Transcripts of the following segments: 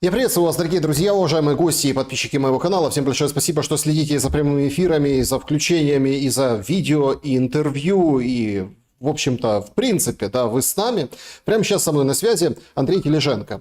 Я приветствую вас, дорогие друзья, уважаемые гости и подписчики моего канала. Всем большое спасибо, что следите и за прямыми эфирами, и за включениями, и за видео, и интервью, и, в общем-то, в принципе, да, вы с нами. Прямо сейчас со мной на связи Андрей Тележенко,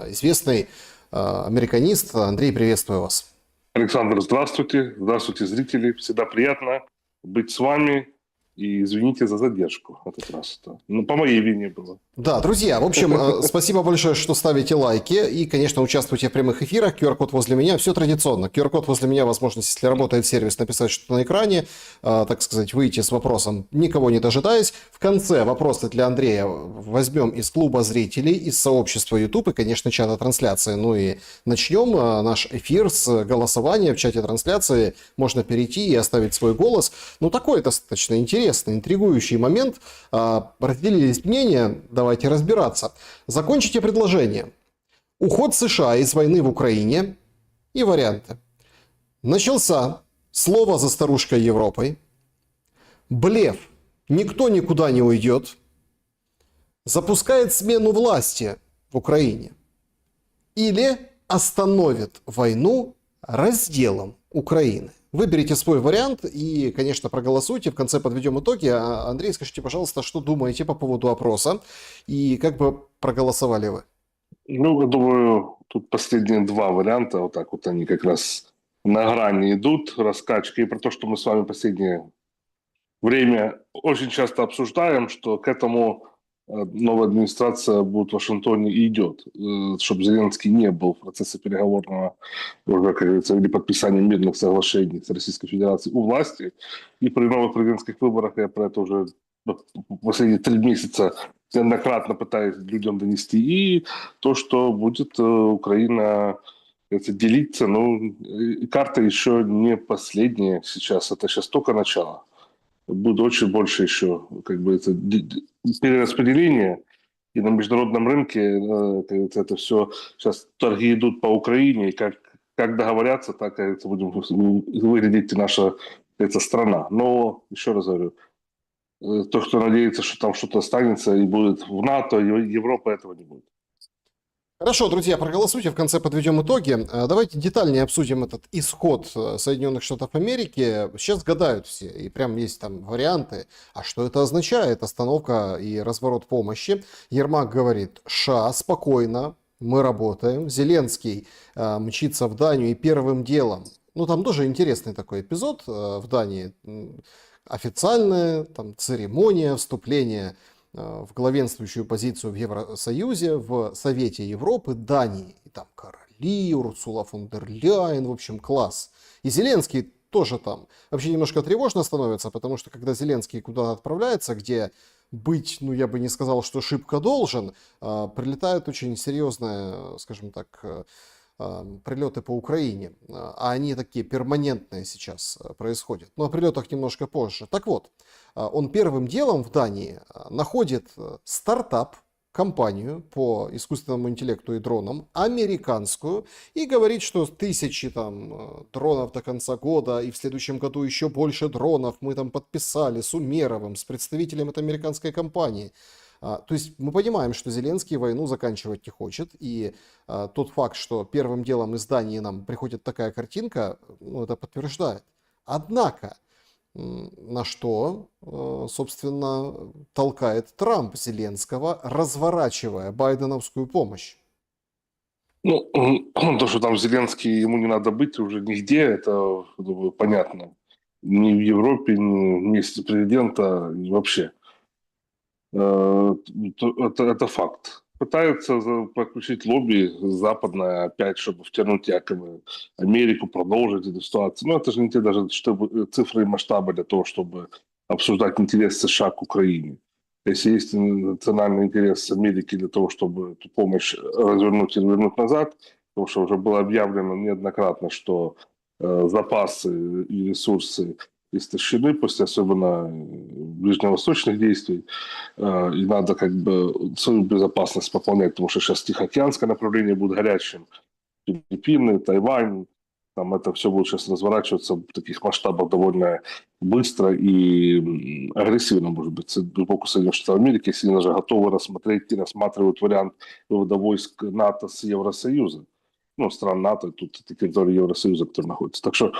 известный американист. Андрей, приветствую вас. Александр, здравствуйте. Здравствуйте, зрители. Всегда приятно быть с вами. И извините за задержку в этот раз. Ну, по моей вине было. Да, друзья, в общем, спасибо большое, что ставите лайки и, конечно, участвуйте в прямых эфирах. QR-код возле меня, все традиционно. QR-код возле меня, возможность, если работает сервис, написать что-то на экране, так сказать, выйти с вопросом, никого не дожидаясь. В конце вопросы для Андрея возьмем из клуба зрителей, из сообщества YouTube и, конечно, чата трансляции. Ну и начнем наш эфир с голосования в чате трансляции. Можно перейти и оставить свой голос. Ну, такой достаточно интересный, интригующий момент. Разделились мнения, давайте разбираться. Закончите предложение. Уход США из войны в Украине и варианты. Начался. Слово за старушкой Европой. Блеф. Никто никуда не уйдет. Запускает смену власти в Украине. Или остановит войну разделом Украины. Выберите свой вариант и, конечно, проголосуйте. В конце подведем итоги. Андрей, скажите, пожалуйста, что думаете по поводу опроса и как бы проголосовали вы? Ну, я думаю, тут последние два варианта, вот так вот они как раз на грани идут, раскачки. И про то, что мы с вами последнее время очень часто обсуждаем, что к этому новая администрация будет в Вашингтоне и идет, чтобы Зеленский не был в процессе переговорного, уже, как говорится, или подписания мирных соглашений с Российской Федерацией у власти. И при новых президентских выборах, я про это уже последние 3 месяца неоднократно пытаюсь людям донести. И то, что будет Украина делиться, ну, карта еще не последняя сейчас, это сейчас только начало. Будет очень больше еще, как бы, это перераспределение. И на международном рынке это все, сейчас торги идут по Украине, и как договорятся, так, как это будем выглядеть наша страна. Но, еще раз говорю, то, кто надеется, что там что-то останется и будет в НАТО, Европа этого не будет. Хорошо, друзья, проголосуйте, в конце подведем итоги. Давайте детальнее обсудим этот исход Соединенных Штатов Америки. Сейчас гадают все, и прям есть там варианты. А что это означает? Остановка и разворот помощи. Ермак говорит: «Ша, спокойно, мы работаем». Зеленский мчится в Данию и первым делом. Ну, там тоже интересный такой эпизод в Дании. Официальная там церемония вступления в главенствующую позицию в Евросоюзе, в Совете Европы, Дании. И там короли, Урсула фон дер Ляйен, в общем, класс. И Зеленский тоже там. Вообще немножко тревожно становится, потому что когда Зеленский куда-то отправляется, где быть, ну я бы не сказал, что шибко должен, прилетает очень серьезная, скажем так, прилеты по Украине, а они такие перманентные сейчас происходят. Но о прилетах немножко позже. Так вот, он первым делом в Дании находит стартап, компанию по искусственному интеллекту и дронам, американскую, и говорит, что 1000 там дронов до конца года, и в следующем году еще больше дронов мы там подписали с Умеровым, с представителем этой американской компании. То есть мы понимаем, что Зеленский войну заканчивать не хочет, и тот факт, что первым делом из Дании нам приходит такая картинка, ну, это подтверждает. Однако, на что, собственно, толкает Трамп Зеленского, разворачивая байденовскую помощь? Ну, то, что там Зеленский, ему не надо быть уже нигде, это, думаю, понятно. Ни в Европе, ни в месте президента, ни вообще. Это факт. Пытаются подключить лобби западное опять, чтобы втянуть якобы Америку, продолжить эту ситуацию. Но это же не те даже цифры и масштабы для того, чтобы обсуждать интерес США к Украине. Если есть национальный интерес Америки для того, чтобы эту помощь развернуть и вернуть назад, потому что уже было объявлено неоднократно, что запасы и ресурсы истощены после особенно ближневосточных действий, и надо как бы свою безопасность пополнять, потому что сейчас Тихоокеанское направление будет горячим. Филиппины, Тайвань, Там это все будет сейчас разворачиваться в таких масштабах довольно быстро и агрессивно, может быть. Глубоко Соединенных Штатов Америки сильно же готовы рассмотреть и рассматривают вариант вывода войск НАТО с Евросоюза. Ну, стран НАТО, тут это территория Евросоюза, которая находится. Так что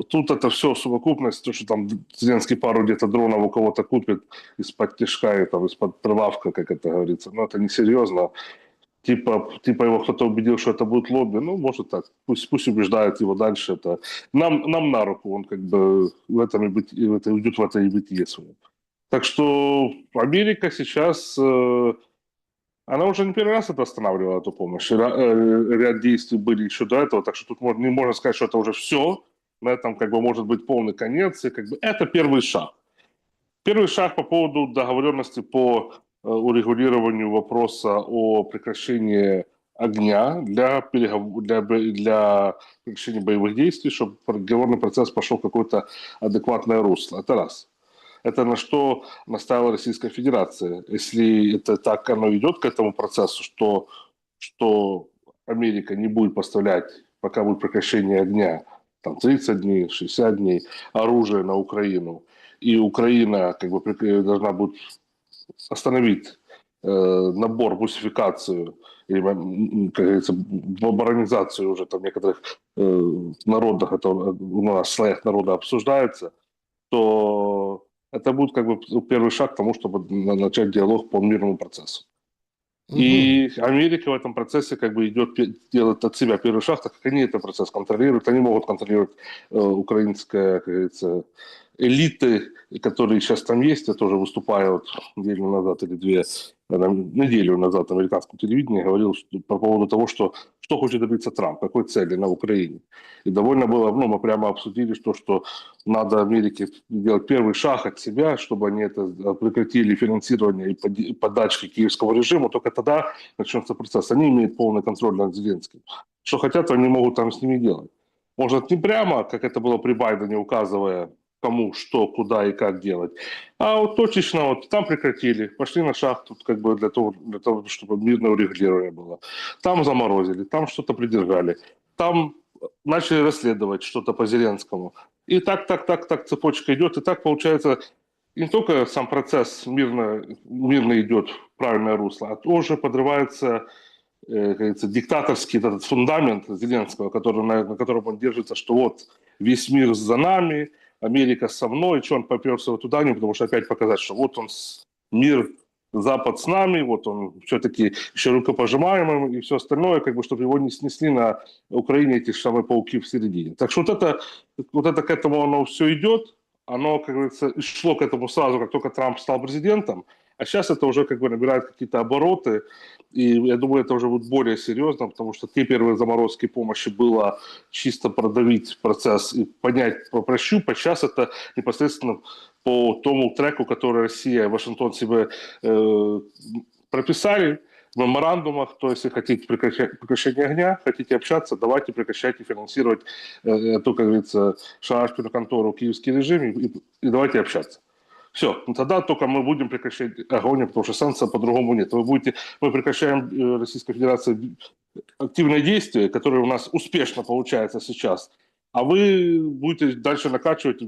тут это все совокупность, то, что там Зеленский пару где-то дронов у кого-то купит из-под тяжка и там из-под прилавка, как это говорится. Но это несерьезно. Типа его кто-то убедил, что это будет лобби. Ну, может так. Пусть убеждает его дальше. Это нам на руку. Он как бы в этом и быть, уйдет в это и бытие свое. Так что Америка сейчас, она уже не первый раз это останавливала, эту помощь. Ряд действий были еще до этого, так что тут не можно сказать, что это уже все. На этом как бы может быть полный конец. И как бы это первый шаг. Первый шаг по поводу договоренности по урегулированию вопроса о прекращении огня для прекращения боевых действий, чтобы переговорный процесс пошел в какое-то адекватное русло. Это раз. Это на что настаивала Российская Федерация. Если это так оно идет к этому процессу, что Америка не будет поставлять, пока будет прекращение огня, там 30 дней, 60 дней, оружие на Украину, и Украина как бы должна будет остановить набор, мусификацию, или, как говорится, баронизацию уже там в некоторых народах, это у нас в слоях народа обсуждается, то это будет как бы первый шаг к тому, чтобы начать диалог по мирному процессу. И Америка в этом процессе как бы делает от себя первый шаг, так как они этот процесс контролируют. Они могут контролировать украинская, как говорится, элиты, которые сейчас там есть. Я тоже выступаю вот неделю назад или две, неделю назад на американском телевидении говорил по поводу того, что хочет добиться Трамп, какой цели на Украине. И довольно было, мы прямо обсудили, что надо Америке делать первый шаг от себя, чтобы они это прекратили финансирование и подачки киевского режима, только тогда начнется процесс. Они имеют полный контроль над Зеленским. Что хотят, они могут там с ними делать. Может, не прямо, как это было при Байдене, указывая кому, что, куда и как делать. А вот точечно вот там прекратили, пошли на шаг тут как бы для того, чтобы мирное урегулирование было. Там заморозили, там что-то придержали, там начали расследовать что-то по Зеленскому. И так цепочка идет. И так получается, не только сам процесс мирно идет в правильное русло, а тоже подрывается как говорится, диктаторский этот фундамент Зеленского, на котором он держится, что вот весь мир за нами, Америка со мной, что он поперся вот туда, потому что опять показать, что вот он мир, Запад с нами, вот он все-таки еще рукопожимаемым и все остальное, как бы, чтобы его не снесли на Украине эти самые пауки в середине. Так что вот это к этому оно все идет, оно, как говорится, шло к этому сразу, как только Трамп стал президентом, а сейчас это уже как бы набирает какие-то обороты, и я думаю, это уже будет более серьезно, потому что те первые заморозки помощи было чисто продавить процесс и поднять, пощупать. Сейчас это непосредственно по тому треку, который Россия и Вашингтон себе прописали в меморандумах, то если хотите прекращение огня, хотите общаться, давайте прекращайте финансировать эту, как говорится, шарашкину контору, киевский режим, и давайте общаться. Все, тогда только мы будем прекращать огонь, потому что санкций по-другому нет. Мы прекращаем Российской Федерации активные действия, которые у нас успешно получаются сейчас, а вы будете дальше накачивать,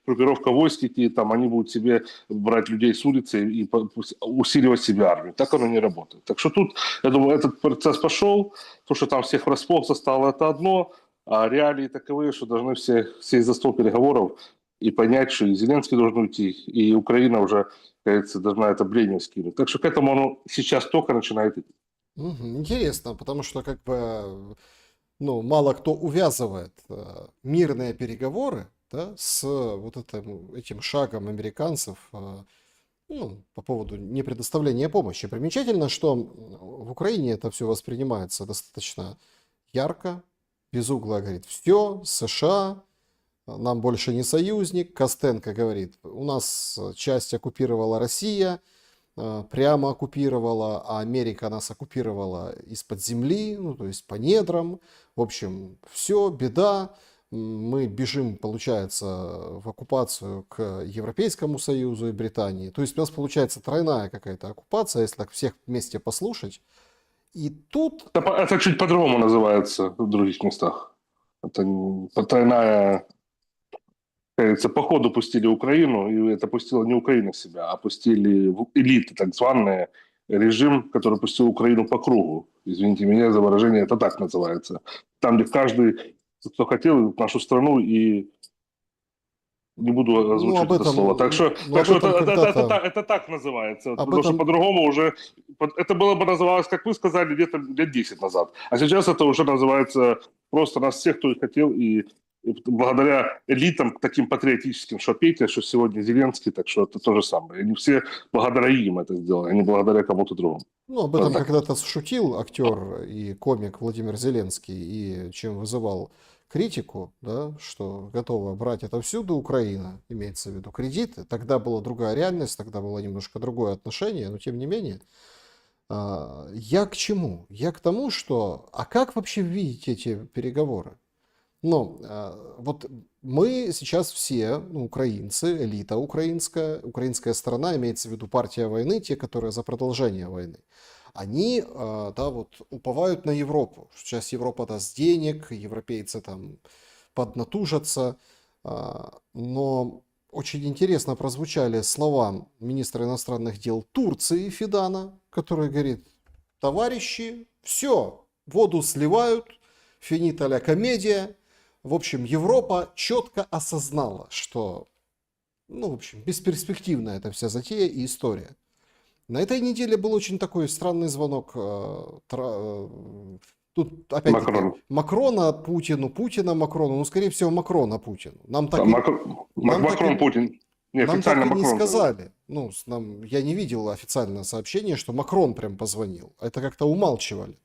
группировка войск идти, там они будут себе брать людей с улицы и усиливать себе армию. Так оно не работает. Так что тут, я думаю, этот процесс пошел, то, что там всех врасплох застало, это одно, а реалии таковые, что должны все сесть за стол переговоров и понять, что и Зеленский должен уйти, и Украина уже, кажется, должна это бремя скинуть. Так что к этому оно сейчас только начинает идти. Интересно, потому что как бы, мало кто увязывает мирные переговоры, да, с вот этим шагом американцев, по поводу непредоставления помощи. Примечательно, что в Украине это все воспринимается достаточно ярко, без угла говорит, все, США, нам больше не союзник. Костенко говорит, у нас часть оккупировала Россия, прямо оккупировала, а Америка нас оккупировала из-под земли, то есть по недрам. В общем, все, беда. Мы бежим, получается, в оккупацию к Европейскому Союзу и Британии. То есть у нас получается тройная какая-то оккупация, если так всех вместе послушать. И тут... Это чуть по-другому называется в других местах. Это потайная, как говорится, по ходу пустили Украину, и это пустила не Украина себя, а пустили элиты, так званые, режим, который пустил Украину по кругу. Извините меня за выражение, это так называется. Там, где каждый, кто хотел, в нашу страну, и не буду Ну, об озвучивать это этом, слово. Так что, ну, об этом когда-то, это так называется. об Потому что этом, по-другому уже... Это было бы называлось, как вы сказали, где-то лет 10 назад. А сейчас это уже называется просто нас всех, кто и хотел, и благодаря элитам таким патриотическим, что Петя, что сегодня Зеленский, так что это то же самое. Они все благодаря им это сделали, а не благодаря кому-то другому. ну, об Вот этом так. когда-то шутил актер и комик Владимир Зеленский, и чем вызывал критику, да, что готова брать отовсюду Украина, имеется в виду кредиты. Тогда была другая реальность, тогда было немножко другое отношение, но тем не менее. Я к чему? Я к тому, что... А как вообще видите эти переговоры? Ну, вот мы сейчас все, ну, украинцы, элита украинская, украинская сторона, имеется в виду партия войны, те, которые за продолжение войны, они, да, вот уповают на Европу. Сейчас Европа даст денег, европейцы там поднатужатся, но очень интересно прозвучали слова министра иностранных дел Турции Фидана, который говорит: товарищи, все, воду сливают, финита ля комедия. В общем, Европа четко осознала, что, ну, в общем, бесперспективная эта вся затея и история. На этой неделе был очень такой странный звонок. Тут, опять-таки, Макрон. Макрона Путину, Путина Макрону, ну, скорее всего, Макрона Путину. Там Нам так Макрон и, Путин. нам так Неофициально и не Макрон же. сказали. Ну, я не видел официальное сообщение, что Макрон прям позвонил. Это как-то умалчивали.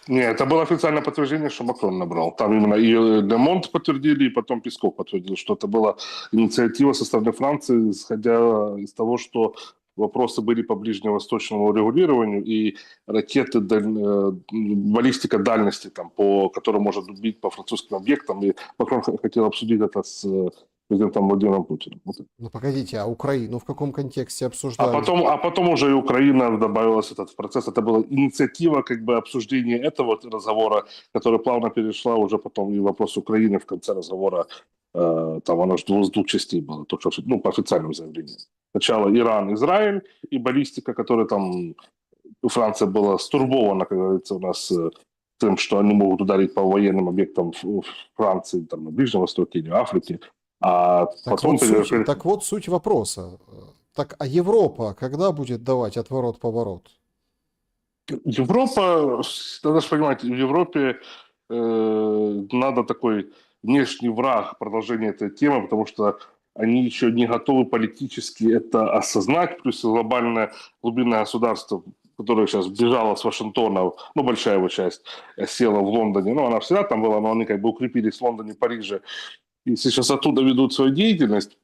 Не, это было официальное подтверждение, что Макрон набрал. Там именно и Демонт подтвердили, и потом Песков подтвердил, что это была инициатива со стороны Франции, исходя из того, что вопросы были по ближневосточному регулированию, и ракеты, баллистика дальности, там, по которой может бить по французским объектам. И Макрон хотел обсудить это с президентом Владимиром Путиным. Вот. Ну, погодите, а Украину в каком контексте А обсуждали? потом, а потом уже и Украина добавилась в этот процесс. Это была инициатива, как бы обсуждения этого разговора, которая плавно перешла уже потом и в вопрос Украины в конце разговора. Там оно же с двух частей было, то, что, ну, по официальным заявлениям. Сначала Иран, Израиль и баллистика, которая там Франция была стурбована, как говорится, у нас тем, что они могут ударить по военным объектам в Франции, там, на Ближнем Востоке или Африке. А потом... Так вот суть вопроса. Так, а Европа когда будет давать отворот-поворот? Европа, надо же понимать, в Европе надо такой внешний враг продолжения этой темы, потому что они еще не готовы политически это осознать, плюс глобальное глубинное государство, которое сейчас бежало с Вашингтона, ну, большая его часть села в Лондоне, ну, она всегда там была, но они как бы укрепились в Лондоне, Париже, и сейчас оттуда ведут свою деятельность,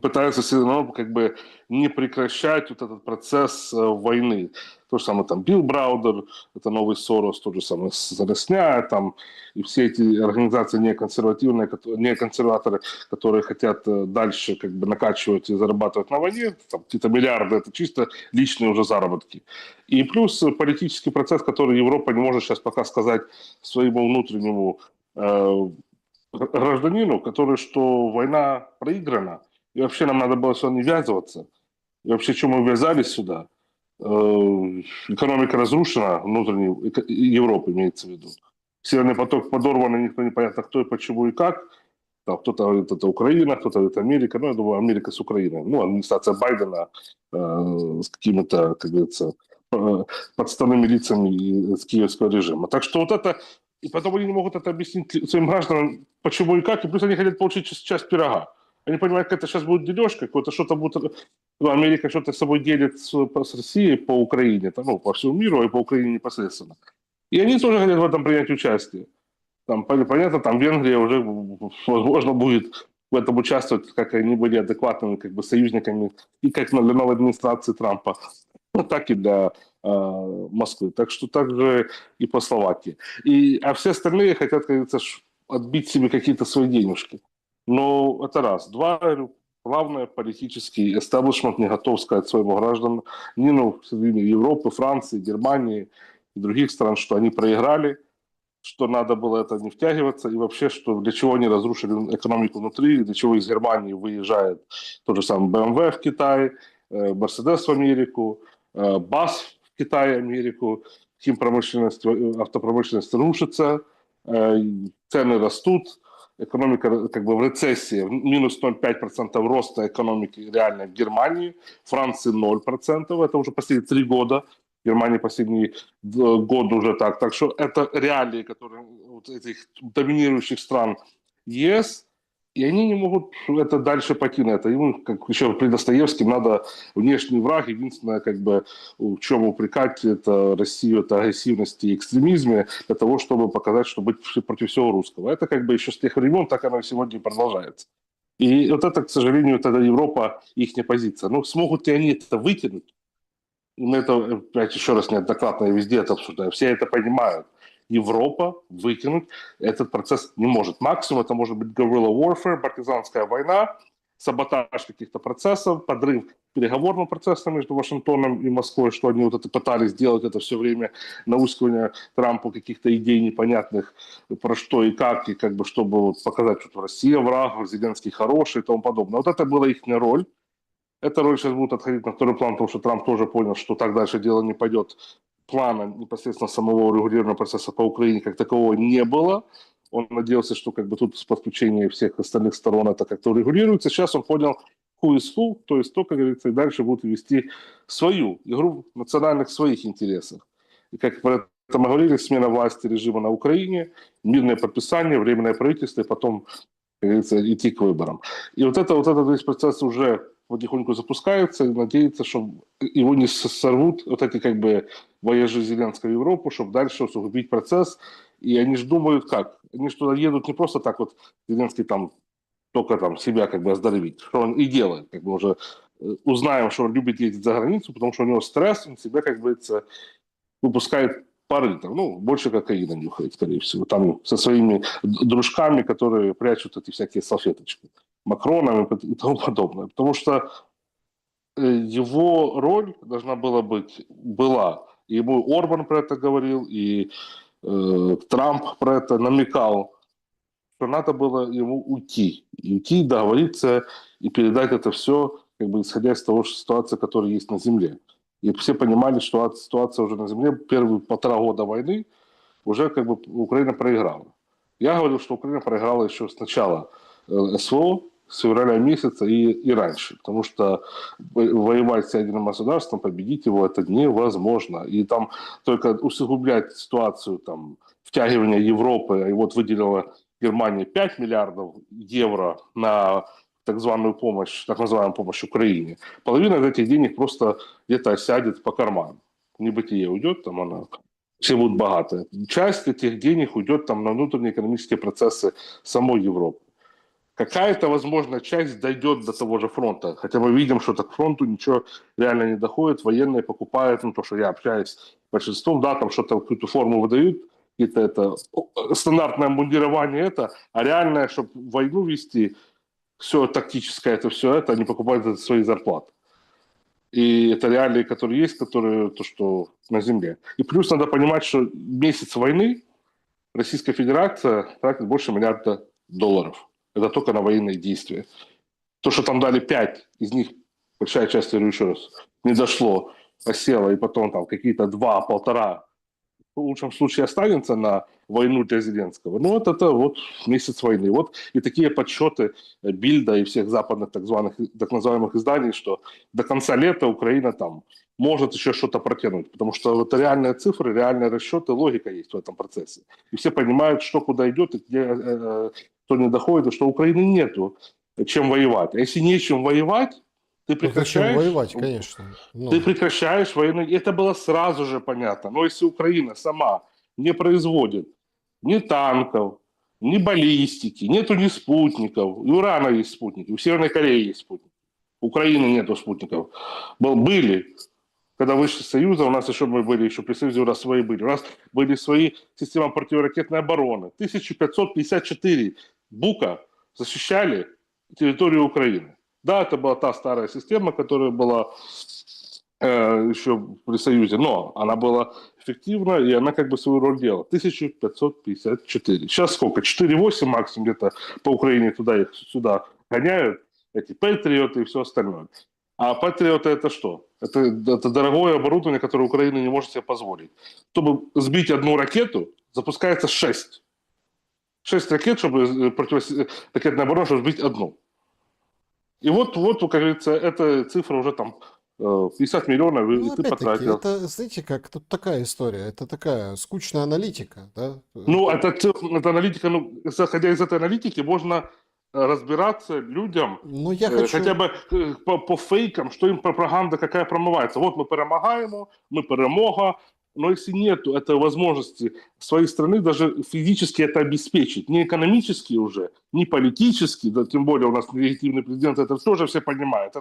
пытаются все равно как бы не прекращать вот этот процесс войны. То же самое там Билл Браудер, это новый Сорос, то же самое Заросня, там, и все эти организации неконсервативные, не консерваторы, которые хотят дальше как бы накачивать и зарабатывать на войне, там, какие-то миллиарды, это чисто личные уже заработки. И плюс политический процесс, который Европа не может сейчас пока сказать своему внутреннему гражданину, который, что война проиграна, и вообще нам надо было сюда не ввязываться. И вообще, что мы ввязались сюда? Экономика разрушена, внутренней Европы имеется в виду. Северный поток подорван, никто непонятно кто и почему и как. Там кто-то говорит, это Украина, кто-то говорит Америка. Ну, я думаю, Америка с Украиной. Ну, администрация Байдена с какими-то, как говорится, подставными лицами с киевского режима. Так что вот это... И потом они не могут это объяснить своим гражданам, почему и как. И плюс они хотят получить часть пирога. Они понимают, как это сейчас будет дележка, какое-то что-то будет... Ну, Америка что-то с собой делит с Россией по Украине, там, ну, по всему миру, и по Украине непосредственно. И они тоже хотят в этом принять участие. Там, понятно, там Венгрия уже, возможно, будет в этом участвовать, как они были адекватными как бы, союзниками и как для новой администрации Трампа, так и для Москвы. Так что также и по Словакии. А все остальные хотят, как говорится, отбить себе какие-то свои денежки. Но это раз. Два, главное, политический эстаблишмент не готов сказать своим гражданам, в Европы, Франции, Германии и других стран, что они проиграли, что надо было это не втягиваться, и вообще, что для чего они разрушили экономику внутри, для чего из Германии выезжает тот же самый BMW в Китай, Mercedes в Америку, БАС в Китай, Америку, химпромышленность, автопромышленность рушится, цены растут, экономика как бы в рецессии, минус 0,5% роста экономики реально в Германии, Франции 0%, это уже последние 3 года, в Германии последний год уже так. Так что это реалии, которые вот этих доминирующих стран ЕС, и они не могут это дальше пойти на это. Ему, как еще при Достоевском, надо внешний враг. Единственное, как бы, в чем упрекать это Россию, это агрессивности и экстремизме, для того, чтобы показать, что быть против всего русского. Это как бы еще с тех времен, так оно и сегодня продолжается. И вот это, к сожалению, это Европа, их позиция. Ну, смогут ли они это вытянуть? Мы это, опять еще раз, неоднократно и везде это обсуждаем. Все это понимают. Европа выкинуть этот процесс не может. Максимум это может быть guerrilla warfare, партизанская война, саботаж каких-то процессов, подрыв переговорного процесса между Вашингтоном и Москвой, что они вот это пытались сделать это все время, наускивание Трампу каких-то идей непонятных про что и как бы чтобы вот показать, что Россия враг, Зеленский хороший и тому подобное. Вот это была их роль. Эта роль сейчас будет отходить на второй план, потому что Трамп тоже понял, что так дальше дело не пойдет. Плана непосредственно самого урегулирования процесса по Украине как такового не было. Он надеялся, что как бы тут с подключением всех остальных сторон это как-то урегулируется. Сейчас он понял who is who, то есть то, как говорится, и дальше будут вести свою игру в национальных своих интересах. И как про это мы говорили, смена власти режима на Украине, мирное подписание, временное правительство, и потом, как говорится, идти к выборам. И вот этот весь процесс уже потихоньку запускается, и надеется, что его не сорвут вот эти как бы вояжи Зеленского в Европу, чтобы дальше усугубить процесс. И они же думают как? Они же туда едут не просто так вот, Зеленский там только там себя как бы оздоровить, что он и делает. Как бы уже узнаем, что он любит ездить за границу, потому что у него стресс, он себя, как говорится, выпускает пары, там, ну, больше кокаина нюхает, скорее всего, там со своими дружками, которые прячут эти всякие салфеточки, Макронами и тому подобное. Потому что его роль должна была, и ему Орбан про это говорил, и Трамп про это намекал, что надо было ему уйти, договориться и передать это все, как бы исходя из того, что ситуация, которая есть на земле. И все понимали, что ситуация уже на земле, первые 1,5 года войны уже как бы Украина проиграла. Я говорил, что Украина проиграла еще с начала СВО, с февраля месяца и раньше, потому что воевать с ядерным государством, победить его, это невозможно. И там только усугублять ситуацию, там, втягивания Европы, и вот выделила Германия 5 миллиардов евро на так называемую помощь Украине. Половина из этих денег просто где-то осядет по карману. В небытие уйдет, там она, все будут богаты. Часть этих денег уйдет там на внутренние экономические процессы самой Европы. Какая-то, возможно, часть дойдет до того же фронта. Хотя мы видим, что так к фронту ничего реально не доходит. Военные покупают, ну, то, что я общаюсь с большинством, да, там что-то, какую-то форму выдают, какие-то это стандартное мундирование это, а реальное, чтобы войну вести, все тактическое, это все это, они покупают за свои зарплаты. И это реалии, которые есть, которые то, что на земле. И плюс надо понимать, что месяц войны Российская Федерация тратит больше $1 миллиарда. Это только на военные действия. То, что там дали 5, из них большая часть, я говорю еще раз, не дошло, осело, и потом там какие-то 2-1,5 в лучшем случае останется на войну для Зеленского. Ну, вот это вот месяц войны. Вот и такие подсчеты Бильда и всех западных так называемых изданий, что до конца лета Украина там может еще что-то протянуть. Потому что это реальные цифры, реальные расчеты, логика есть в этом процессе. И все понимают, что куда идет, и где кто не доходит, и что у Украины нету чем воевать. А если нечем воевать, ты Ну, зачем прекращаешь... воевать, конечно. Ну, Ты прекращаешь войну. И это было сразу же понятно. Но если Украина сама не производит ни танков, ни баллистики, нету ни спутников. И у Ирана есть спутники, у Северной Кореи есть спутники. У Украины нету спутников. Были. Когда вышли из Союза, у нас еще мы были, еще при Союзе у нас свои были. У нас были свои системы противоракетной обороны. 1554 Бука защищали территорию Украины. Да, это была та старая система, которая была еще при Союзе, но она была эффективна, и она как бы свою роль делала. 1554. Сейчас сколько? 4,8 максимум где-то по Украине туда их сюда гоняют, эти патриоты и все остальное. А патриоты это что? Это дорогое оборудование, которое Украина не может себе позволить. Чтобы сбить одну ракету, запускается 6. 6 ракет, чтобы противоракетная оборона, чтобы сбить одну. И вот, как говорится, эта цифра уже там 50 миллионов, и Ну, ты опять-таки, потратил. это, знаете, как тут такая история, это такая скучная аналитика, да? Ну, это аналитика, ну, исходя из этой аналитики, можно разбираться людям Но я хотя хочу, бы по фейкам, что им пропаганда какая промывается. Вот мы перемагаем, мы перемога, но если нет этой возможности своей страны даже физически это обеспечить, не экономически уже, не политически, да, тем более у нас нелегитимный президент, это тоже все понимают.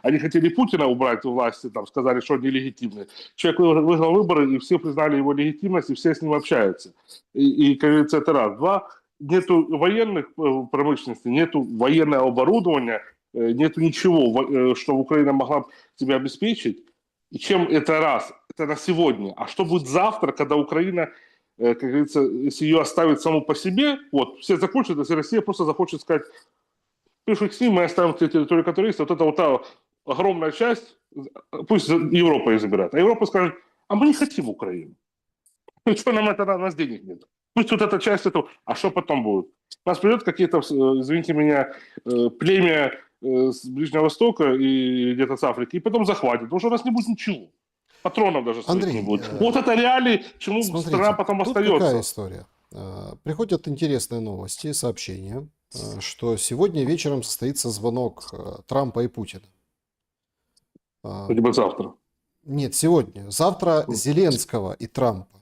Они хотели Путина убрать у власти, там, сказали, что он нелегитимный. Человек выиграл выборы, и все признали его легитимность, и все с ним общаются. Как говорится, это раз. Два, нету военных промышленности, нету военного оборудования, нету ничего, что Украина могла бы себя обеспечить. И чем это раз? Это на сегодня. А что будет завтра, когда Украина, как говорится, если ее оставить саму по себе, вот, все закончат, если Россия просто захочет сказать, пишут с ним, мы оставим те территории, которые есть, вот это вот та огромная часть, пусть Европа ее забирает. А Европа скажет, а мы не хотим Украину. Ну, что нам это надо, у нас денег нет. Пусть вот эта часть этого, а что потом будет? У нас придет какие-то, извините меня, племя с Ближнего Востока и где-то с Африки, и потом захватит, потому что у нас не будет ничего. Патронов даже своих не Андрей, будет. Вот это реалии, чему страна смотрите, потом тут какая остается. история. Приходят интересные новости, сообщения, что сегодня вечером состоится звонок Трампа и Путина. Хотя бы завтра. Нет, сегодня. Завтра Зеленского и Трампа.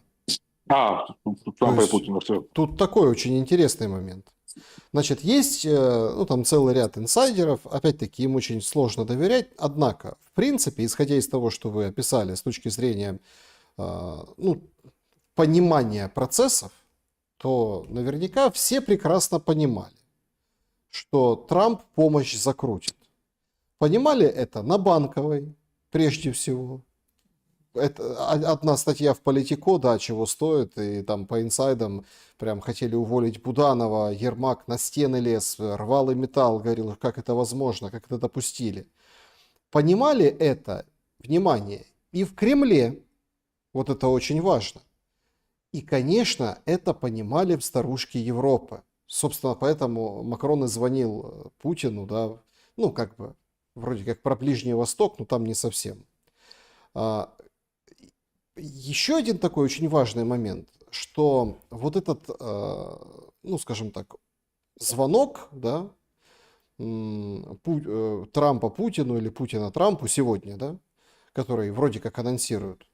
То Трампа и есть Путина, все. тут такой очень интересный момент. Значит, есть ну, там целый ряд инсайдеров, опять-таки им очень сложно доверять, однако, в принципе, исходя из того, что вы описали с точки зрения ну, понимания процессов, то наверняка все прекрасно понимали, что Трамп помощь закрутит. Понимали это на Банковой, прежде всего. Это одна статья в Политико, да, чего стоит, и там по инсайдам прям хотели уволить Буданова, Ермак на стены лез, рвал и металл, говорил, как это возможно, как это допустили. Понимали это, внимание, и в Кремле, вот это очень важно. И, конечно, это понимали в старушке Европы. Собственно, поэтому Макрон и звонил Путину, да, ну, как бы, вроде как про Ближний Восток, но там не совсем. Еще один такой очень важный момент, что вот этот, ну, скажем так, звонок, да, Трампа Путину или Путина Трампу сегодня, да, который вроде как анонсируют,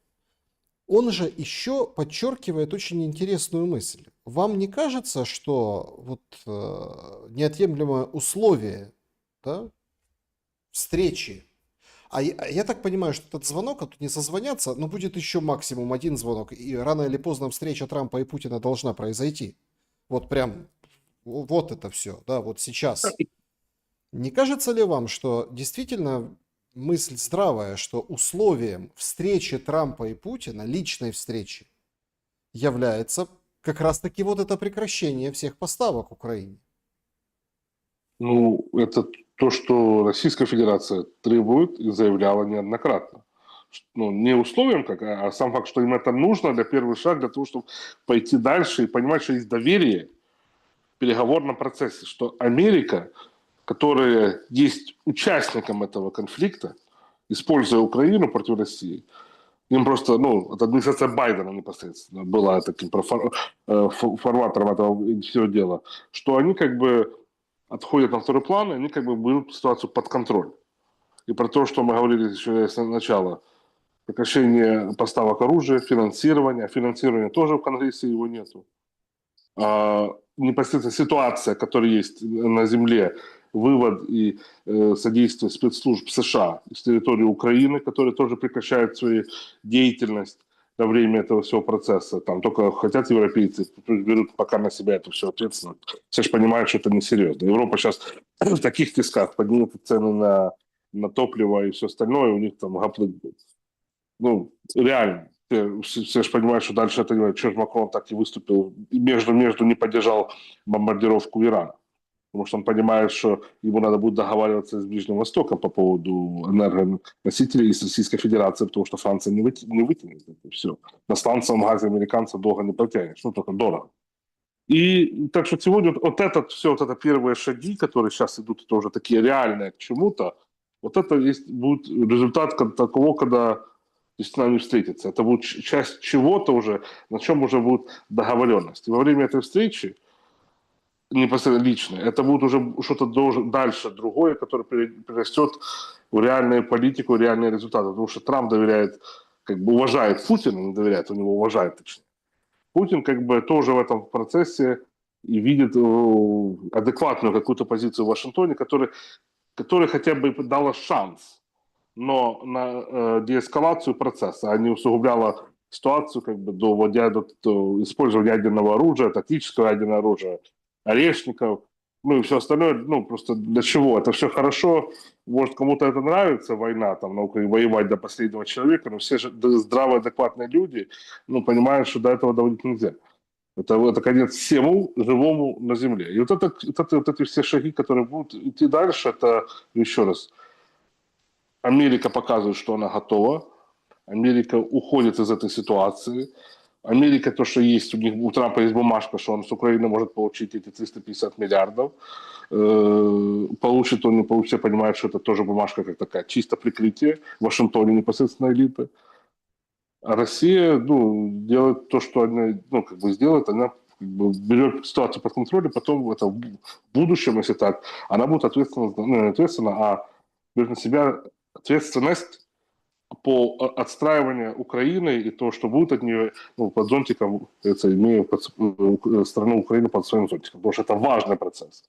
он же еще подчеркивает очень интересную мысль. Вам не кажется, что вот неотъемлемое условие, да, встречи, я так понимаю, что этот звонок, а тут не созвонятся, но будет еще максимум один звонок, и рано или поздно встреча Трампа и Путина должна произойти. Вот прям, вот это все, да, вот сейчас. Не кажется ли вам, что действительно мысль здравая, что условием встречи Трампа и Путина, личной встречи, является как раз-таки вот это прекращение всех поставок Украине? Ну, это то, что Российская Федерация требует и заявляла неоднократно. Ну, не условием, а сам факт, что им это нужно для первого шага, для того, чтобы пойти дальше и понимать, что есть доверие в переговорном процессе, что Америка, которая есть участником этого конфликта, используя Украину против России, им просто, ну, это администрация Байдена непосредственно была таким форматором этого всего дела, что они как бы отходят на второй план, и они как бы берут ситуацию под контроль. И про то, что мы говорили еще с начала, прекращение поставок оружия, финансирование. Финансирования тоже в Конгрессе его нету. Непосредственно ситуация, которая есть на земле, вывод и содействие спецслужб США с территории Украины, которые тоже прекращают свою деятельность на время этого всего процесса. Там только хотят европейцы, берут пока на себя это все ответственность. Все же понимают, что это несерьезно. Европа сейчас в таких тисках поднимет цены на на топливо и все остальное, у них там гаплык был. Ну, реально. Все же понимают, что дальше это не... Чего Макрон так и выступил, между не поддержал бомбардировку Ирана. Потому что он понимает, что ему надо будет договариваться с Ближним Востоком по поводу энергоносителей и с Российской Федерацией, потому что Франция не вытянет это все. На сланцевом газе американцев долго не потянешь, ну, только дорого. И так что сегодня вот это все, вот это первые шаги, которые сейчас идут, это уже такие реальные к чему-то, вот это есть, будет результат такого, когда действительно они встретятся. Это будет часть чего-то уже, на чем уже будет договоренность. И во время этой встречи, непосредственно лично, это будет уже что-то дальше другое, которое перерастет в реальную политику, реальные результаты. Потому что Трамп доверяет, как бы уважает Путина, не доверяет, у него уважает точнее. Путин как бы тоже в этом процессе и видит адекватную какую-то позицию в Вашингтоне, которая хотя бы дала шанс, но на деэскалацию процесса, а не усугубляла ситуацию, как бы доводя до использования ядерного оружия, тактического ядерного оружия, орешников, ну и все остальное, ну просто для чего? Это все хорошо, может кому-то это нравится, война, там, на Украине, воевать до последнего человека, но все же здравые, адекватные люди, ну, понимают, что до этого доводить нельзя. Это конец всему живому на земле. И вот эти все шаги, которые будут идти дальше, это, еще раз, Америка показывает, что она готова, Америка уходит из этой ситуации, Америка, то, что есть, у Трампа есть бумажка, что он с Украины может получить эти 350 миллиардов. Получит он, не получит, все понимают, что это тоже бумажка как такая, чисто прикрытие в Вашингтоне непосредственно элиты. А Россия, ну, делает то, что она, ну, как бы сделает, она как бы берет ситуацию под контроль, и потом это в будущем, если так, она будет ответственна, ну, не ответственна, а берет на себя ответственность по отстраиванию Украины и то, что будет от нее, ну, под зонтиком, имея страну Украины под своим зонтиком. Потому что это важный процесс.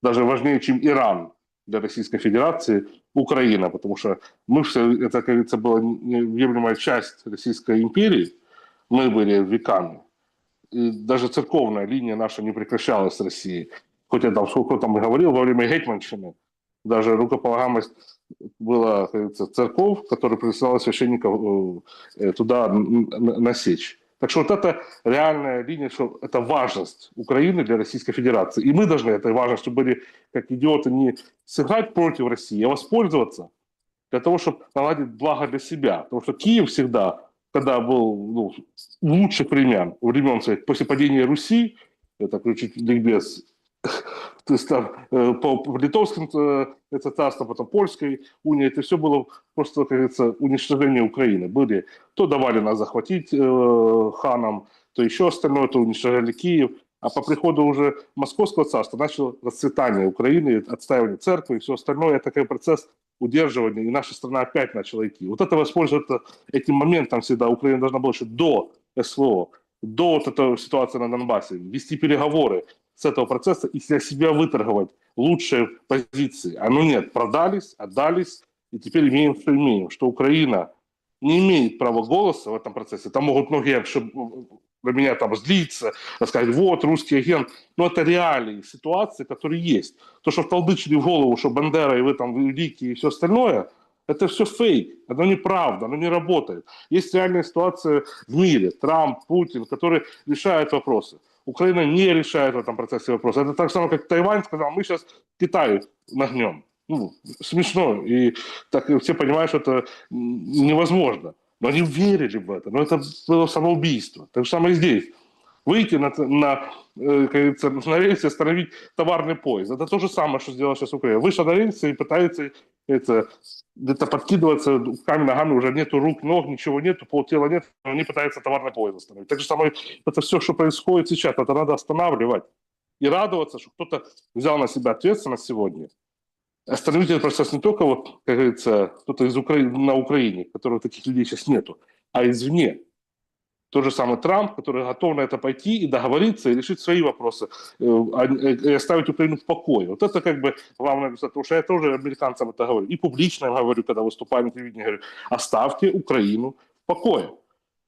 Даже важнее, чем Иран для Российской Федерации, Украина. Потому что мы все, это, как говорится, была невъемлемая часть Российской империи. Мы были веками. И даже церковная линия наша не прекращалась с Россией. Хоть я там сколько там говорил, во время гетьманщины даже рукополагаемость была, как говорится, церковь, которая присылала священников туда насечь. Так что вот это реальная линия, что это важность Украины для Российской Федерации. И мы должны этой важностью были, как идиоты, не сыграть против России, а воспользоваться для того, чтобы наладить благо для себя. Потому что Киев всегда, когда был, ну, лучших времен после падения Руси, это включить ликбез, то есть там по литовским это царство, потом польской унии, это все было просто, как говорится, уничтожение Украины. Были, то давали нас захватить ханам, то еще остальное, то уничтожали Киев. А по приходу уже Московского царства начало расцветание Украины, отстаивание церкви и все остальное. Это такой процесс удерживания, и наша страна опять начала идти. Вот это воспользоваться этим моментом всегда. Украина должна была еще до СВО, до вот этой ситуации на Донбассе, вести переговоры с этого процесса и для себя выторговать лучшие позиции. А ну нет, продались, отдались, и теперь имеем, что имеем. Что Украина не имеет права голоса в этом процессе. Там могут многие на меня там злиться, сказать, вот, русский агент. Но это реалии ситуации, которые есть. То, что вталдычили в голову, что Бандера и вы там великие и все остальное, это все фейк, оно неправда, оно не работает. Есть реальная ситуация в мире, Трамп, Путин, которые решают вопросы. Украина не решает в этом процессе вопросы. Это так же самое, как Тайвань сказал, мы сейчас Китаю нагнем. Ну, смешно. И так все понимают, что это невозможно. Но они верили в это. Но это было самоубийство. Так же самое и здесь. Выйти как говорится, на рельсы и остановить товарный поезд. Это то же самое, что сделала сейчас Украина. Вышла на рельсы и пытается где-то подкидываться руками, ногами, уже нету рук, ног, ничего нету, полтела нет, но они пытаются товарный поезд остановить. Так же самое, это все, что происходит сейчас, это надо останавливать и радоваться, что кто-то взял на себя ответственность сегодня. Остановить этот процесс не только, вот, как говорится, кто-то из на Украине, которого таких людей сейчас нету, а извне. Тот же самый Трамп, который готов на это пойти и договориться, и решить свои вопросы, и оставить Украину в покое. Вот это как бы главное, потому что я тоже американцам это говорю. И публично им говорю, когда выступаю на телевидении, говорю, оставьте Украину в покое.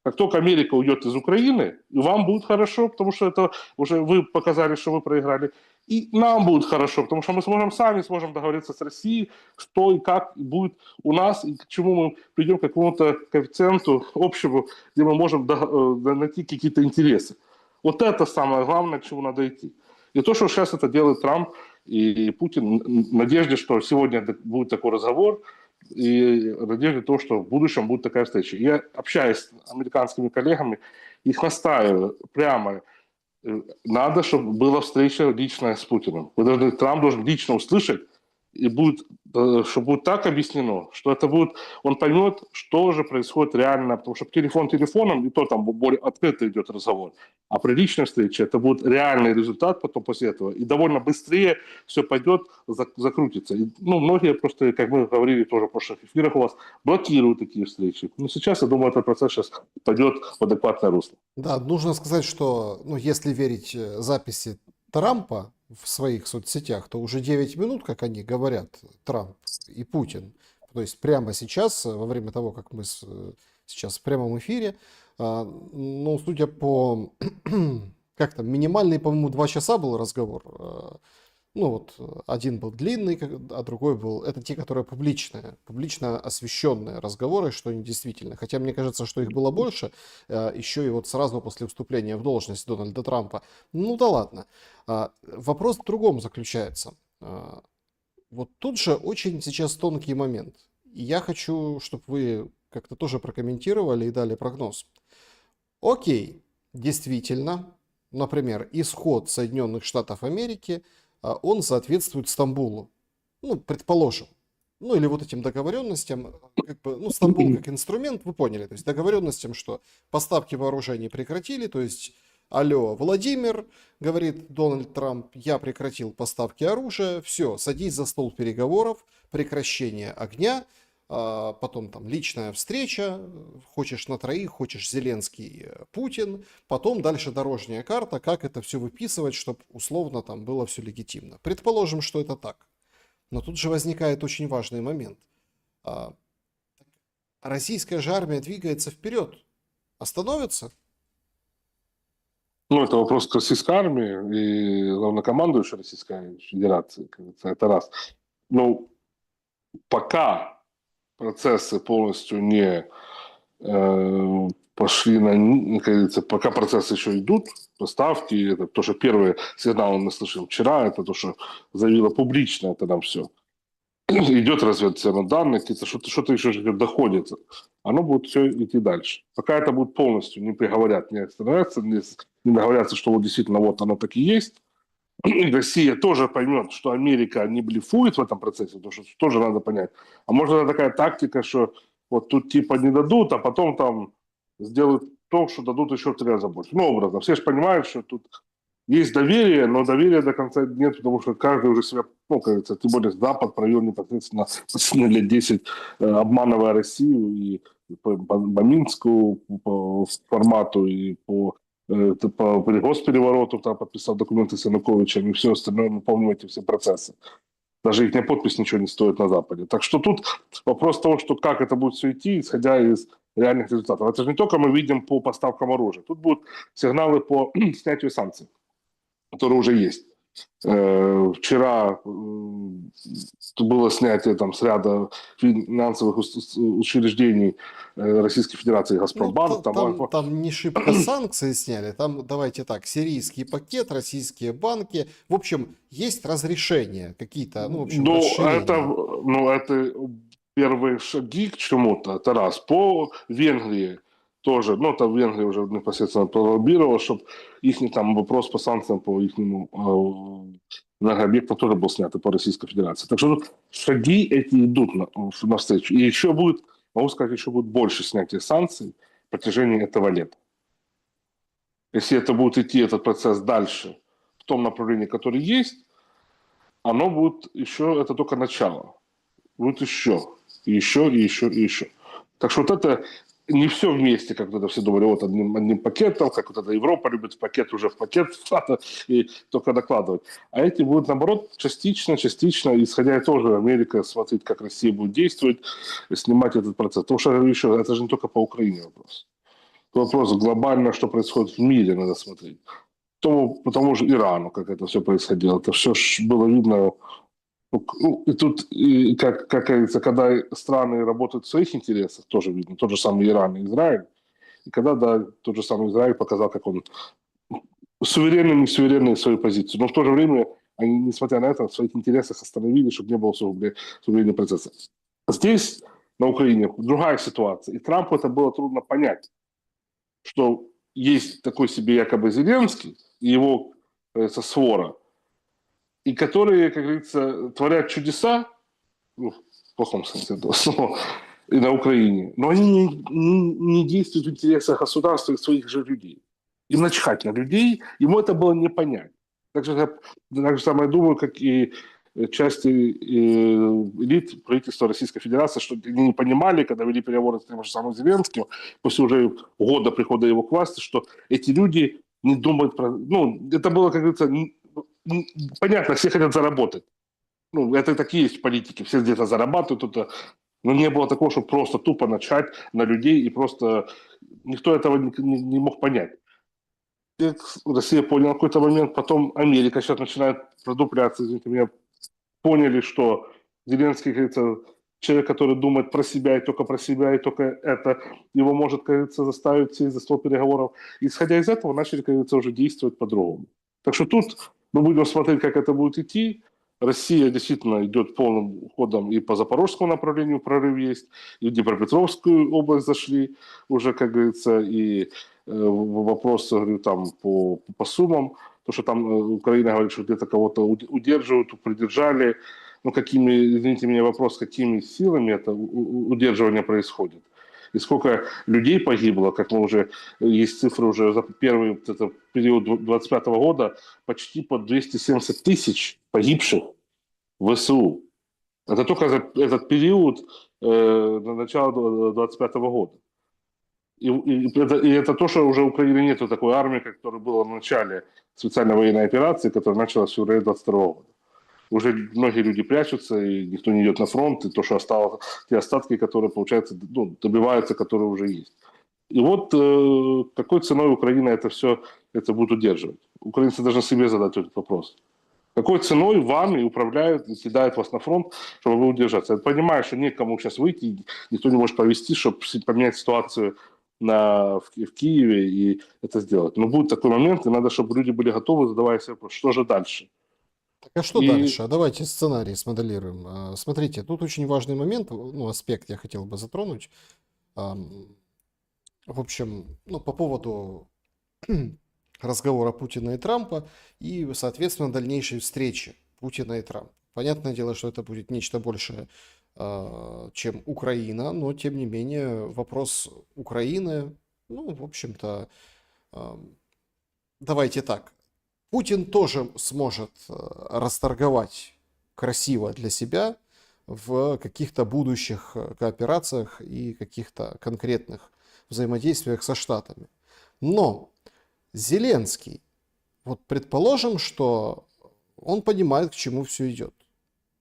Как только Америка уйдет из Украины, вам будет хорошо, потому что это уже вы показали, что вы проиграли. и нам будет хорошо, потому что мы сможем договориться с Россией, что и как будет у нас, и к чему мы придем, к какому-то коэффициенту общему, где мы можем найти какие-то интересы. Вот это самое главное, к чему надо идти. И то, что сейчас это делает Трамп и Путин, в надежде, что сегодня будет такой разговор, и в надежде того, что в будущем будет такая встреча. Я общаюсь с американскими коллегами, их настаиваю прямо, надо, чтобы была встреча личная с Путиным. Трамп должен лично услышать, и будет, чтобы будет так объяснено, что это будет, он поймет, что же происходит реально, потому что телефон телефоном, и то там более открыто идет разговор. А при личной встрече это будет реальный результат потом после этого, и довольно быстрее все пойдет, закрутится. И, ну, многие просто, как мы говорили тоже в прошлых эфирах у вас, блокируют такие встречи. Но сейчас, я думаю, этот процесс сейчас пойдет в адекватное русло. Да, нужно сказать, что, ну, если верить записи Трампа в своих соцсетях, то уже 9 минут, как они говорят, Трамп и Путин. То есть прямо сейчас, во время того, как мы сейчас в прямом эфире, ну, судя по, как там, минимальный, по-моему, 2 часа был разговор. Ну вот, один был длинный, а другой был... Это те, которые публично освещенные разговоры, что они действительно. Хотя мне кажется, что их было больше, еще и вот сразу после вступления в должность Дональда Трампа. Ну да ладно. Вопрос в другом заключается. Вот тут же очень сейчас тонкий момент. И я хочу, чтобы вы как-то тоже прокомментировали и дали прогноз. Окей, действительно, например, исход Соединенных Штатов Америки – он соответствует Стамбулу. Ну, предположим. Ну, или вот этим договоренностям, как бы, ну, Стамбул как инструмент, вы поняли, то есть договоренностям, что поставки вооружений прекратили, то есть, алло, Владимир, говорит Дональд Трамп, я прекратил поставки оружия, все, садись за стол переговоров, прекращение огня, потом там личная встреча, хочешь на троих, хочешь Зеленский, Путин, потом дальше дорожная карта, как это все выписывать, чтобы условно там было все легитимно. Предположим, что это так. Но тут же возникает очень важный момент. Российская же армия двигается вперед. Остановится? Ну, это вопрос к российской армии и главнокомандующей Российской Федерации. Это раз. Ну, пока процессы полностью не пошли как говорится, пока процессы еще идут, поставки, это то, что первые сигналы мы слышим вчера, это то, что заявила публично, это нам все. Идет разведка на данных, что-то еще доходит, оно будет все идти дальше. Пока это будет полностью, не приговорят, не остановятся, не договорятся, что вот действительно вот оно так и есть, и Россия тоже поймет, что Америка не блефует в этом процессе, потому что тоже надо понять. А может, это такая тактика, что вот тут типа не дадут, а потом там сделают то, что дадут еще в 3 раза больше. Ну, образно. Все же понимают, что тут есть доверие, но доверия до конца нет, потому что каждый уже себя, ну, кажется, тем более Запад провел непосредственно последние лет 10, обманывая Россию и по Минску, по формату, и по госперевороту, там подписал документы с Януковичем и все остальное, мы помним эти все процессы. Даже их подпись ничего не стоит на Западе. Так что тут вопрос того, что как это будет все идти, исходя из реальных результатов. Это же не только мы видим по поставкам оружия. Тут будут сигналы по снятию санкций, которые уже есть. Вчера было снятие там с ряда финансовых учреждений Российской Федерации, Газпромбанк. Ну, там не шибко санкции сняли, там, давайте так, сирийский пакет, российские банки. В общем, есть разрешения какие-то, ну, в общем, расширения. Это первые шаги к чему-то, это раз. По Венгрии тоже, ну, там Венгрия уже непосредственно пролоббировала, чтобы их там вопрос по санкциям по их энергообъектам тоже был снят и по Российской Федерации. Так что шаги эти идут навстречу. И еще будет, могу сказать, еще будет больше снятия санкций в протяжении этого лета. Если это будет идти, этот процесс дальше в том направлении, которое есть, оно будет еще, это только начало. Будет еще, и еще, и еще, и еще. Так что вот это не все вместе, как это все думали, вот одним пакетом, как вот эта Европа любит пакет уже в пакет и только докладывать. А эти будут, наоборот, частично, исходя тоже Америка смотреть, как Россия будет действовать, снимать этот процесс. Потому что еще, это же не только по Украине вопрос. Это вопрос глобально, что происходит в мире, надо смотреть. тому же Ирану, как это все происходило. Это все было видно. Ну, и тут, и как говорится, когда страны работают в своих интересах, тоже видно. Тот же самый Иран и Израиль. И когда, да, тот же самый Израиль показал, как он суверенный, не суверенный свою позицию. Но в то же время они, несмотря на это, в своих интересах остановили, чтобы не было усугубления процесса. Здесь, на Украине, другая ситуация. И Трампу это было трудно понять, что есть такой себе якобы Зеленский и его, свора, и которые, как говорится, творят чудеса, ну, в плохом смысле этого слова, и на Украине, но они не действуют в интересах государства и своих же людей. Им начхать на людей, ему это было не понять. Так же самое думаю, как и части элит правительства Российской Федерации, что они не понимали, когда вели переговоры с тем же самым Зеленским, после уже года прихода его к власти, что эти люди не думают про... Ну, это было, как говорится, понятно, все хотят заработать. Ну, это такие есть политики, все где-то зарабатывают, это... но не было такого, чтобы просто тупо начать на людей, и просто никто этого не мог понять. И Россия поняла в какой-то момент, потом Америка сейчас начинает продупляться, извините меня, поняли, что Зеленский, как говорится, человек, который думает про себя и только это, его может, как говорится, заставить сесть за стол переговоров. Исходя из этого, начали, как говорится, уже действовать по-другому. Так что тут мы будем смотреть, как это будет идти. Россия действительно идет полным ходом и по запорожскому направлению прорыв есть, и в Днепропетровскую область зашли уже, как говорится, и вопросы, говорю, там по суммам, то, что там Украина говорит, что где-то кого-то удерживают, придержали, ну, какими, извините меня, вопрос, какими силами это удерживание происходит. И сколько людей погибло, как мы уже, есть цифры уже за первый это, период 2025 года, почти по 270 тысяч погибших в ВСУ. Это только за этот период на начало 2025 года. И это то, что уже у Украины нет такой армии, которая была в начале специальной военной операции, которая началась в феврале 2022 года. Уже многие люди прячутся, и никто не идет на фронт, и то, что осталось, те остатки, которые, получается, ну, добиваются, которые уже есть. И вот какой ценой Украина это все это будет удерживать? Украинцы должны себе задать этот вопрос. Какой ценой вами управляют и кидают вас на фронт, чтобы вы удержаться? Я понимаю, что некому сейчас выйти, никто не может повести, чтобы поменять ситуацию в Киеве и это сделать. Но будет такой момент, и надо, чтобы люди были готовы, задавая себе вопрос, что же дальше? Так а что И дальше? А давайте сценарий смоделируем. Смотрите, тут очень важный момент, ну, аспект я хотел бы затронуть. В общем, ну, по поводу разговора Путина и Трампа и, соответственно, дальнейшей встречи Путина и Трампа. Понятное дело, что это будет нечто большее, чем Украина, но, тем не менее, вопрос Украины, ну, в общем-то, давайте так. Путин тоже сможет расторговать красиво для себя в каких-то будущих кооперациях и каких-то конкретных взаимодействиях со Штатами. Но Зеленский, вот предположим, что он понимает, к чему все идет.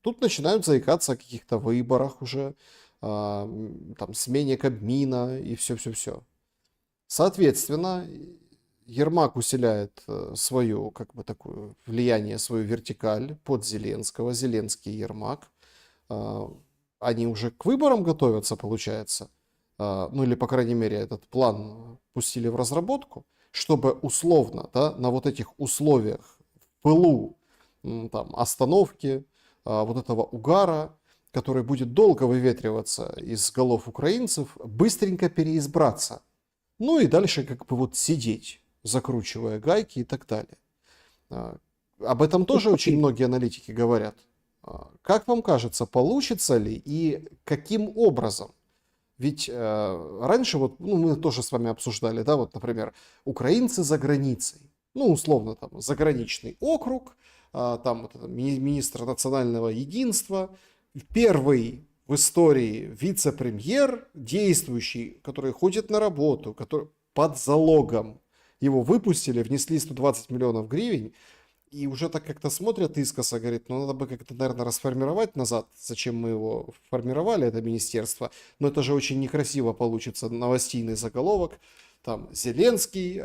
Тут начинают заикаться о каких-то выборах уже, там, смене Кабмина и все-все-все. Соответственно, Ермак усиляет свое, как бы такое влияние, свою вертикаль под Зеленского, Зеленский и Ермак. Они уже к выборам готовятся, получается. Ну или, по крайней мере, этот план пустили в разработку, чтобы условно, да, на вот этих условиях в пылу там, остановки, вот этого угара, который будет долго выветриваться из голов украинцев, быстренько переизбраться. Ну и дальше как бы вот сидеть, закручивая гайки и так далее. Об этом тоже очень многие аналитики говорят. Как вам кажется, получится ли и каким образом? Ведь раньше вот, ну, мы тоже с вами обсуждали, да, вот, например, украинцы за границей. Ну, условно, там, заграничный округ, там вот, министр национального единства, первый в истории вице-премьер, действующий, который ходит на работу, который под залогом. Его выпустили, внесли 120 миллионов гривен, и уже так как-то смотрят искоса, говорит, ну надо бы как-то, наверное, расформировать назад, зачем мы его формировали, это министерство, но это же очень некрасиво получится, новостейный заголовок, там, Зеленский